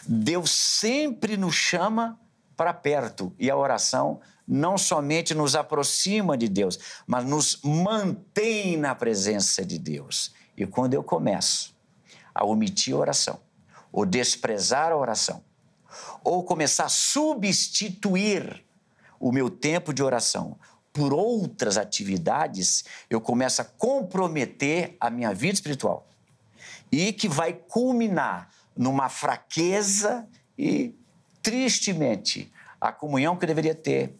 S2: Deus sempre nos chama para perto, e a oração não somente nos aproxima de Deus, mas nos mantém na presença de Deus. E quando eu começo a omitir a oração, ou desprezar a oração, ou começar a substituir o meu tempo de oração por outras atividades, eu começo a comprometer a minha vida espiritual, e que vai culminar numa fraqueza e, tristemente, a comunhão que eu deveria ter,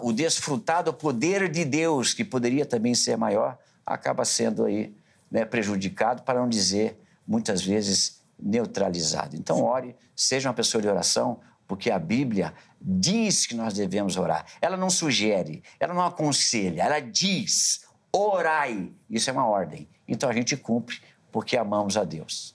S2: o desfrutar do poder de Deus, que poderia também ser maior, acaba sendo aí, né, prejudicado, para não dizer, muitas vezes, neutralizado. Então, ore, seja uma pessoa de oração, porque a Bíblia diz que nós devemos orar. Ela não sugere, ela não aconselha, ela diz, orai. Isso é uma ordem. Então a gente cumpre porque amamos a Deus.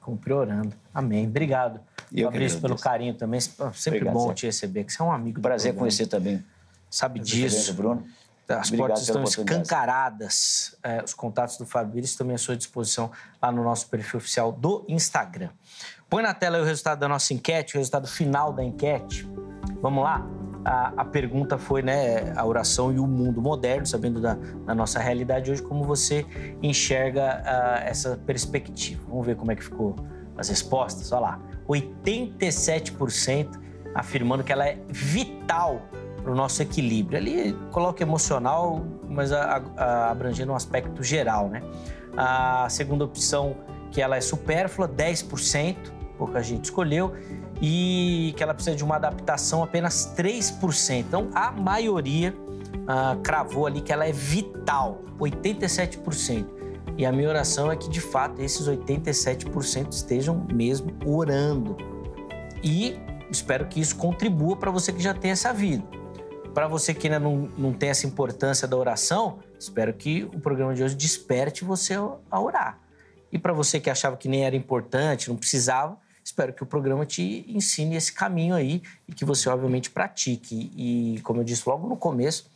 S1: Cumpre orando. Amém. Obrigado, Fabrício, pelo carinho também. Sempre
S2: Obrigado,
S1: bom
S2: Zé.
S1: te receber, que você é um amigo.
S2: Prazer conhecer também.
S1: Sabe disso.
S2: Bruno.
S1: As portas estão escancaradas. Os contatos do Fabrício também à sua disposição lá no nosso perfil oficial do Instagram. Põe na tela aí o resultado da nossa enquete, o resultado final da enquete. Vamos lá? A pergunta foi, né, a oração e o mundo moderno, sabendo da nossa realidade hoje, como você enxerga essa perspectiva. Vamos ver como é que ficou as respostas. Olha lá, 87% afirmando que ela é vital para o nosso equilíbrio. Ali coloca emocional, mas abrangendo um aspecto geral, né? A segunda opção, que ela é supérflua, 10%, pouca gente escolheu, e que ela precisa de uma adaptação, apenas 3%. Então, a maioria cravou ali que ela é vital, 87%. E a minha oração é que, de fato, esses 87% estejam mesmo orando. E espero que isso contribua para você que já tem essa vida. Para você que ainda não tem essa importância da oração, espero que o programa de hoje desperte você a orar. E para você que achava que nem era importante, não precisava, espero que o programa te ensine esse caminho aí e que você, obviamente, pratique. E, como eu disse logo no começo,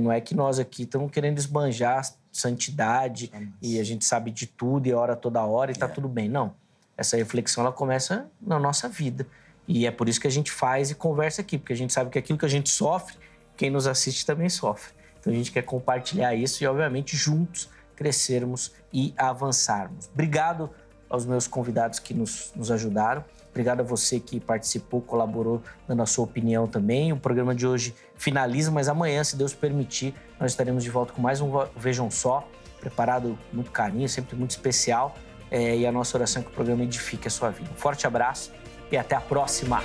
S1: não é que nós aqui estamos querendo esbanjar santidade e a gente sabe de tudo e ora toda hora e está tudo bem. Não. Essa reflexão, ela começa na nossa vida. E é por isso que a gente faz e conversa aqui, porque a gente sabe que aquilo que a gente sofre, quem nos assiste também sofre. Então a gente quer compartilhar isso e, obviamente, juntos crescermos e avançarmos. Obrigado aos meus convidados que nos ajudaram. Obrigado a você que participou, colaborou, dando a sua opinião também. O programa de hoje finaliza, mas amanhã, se Deus permitir, nós estaremos de volta com mais um Vejam Só, preparado com muito carinho, sempre muito especial. E a nossa oração é que o programa edifique a sua vida. Um forte abraço e até a próxima!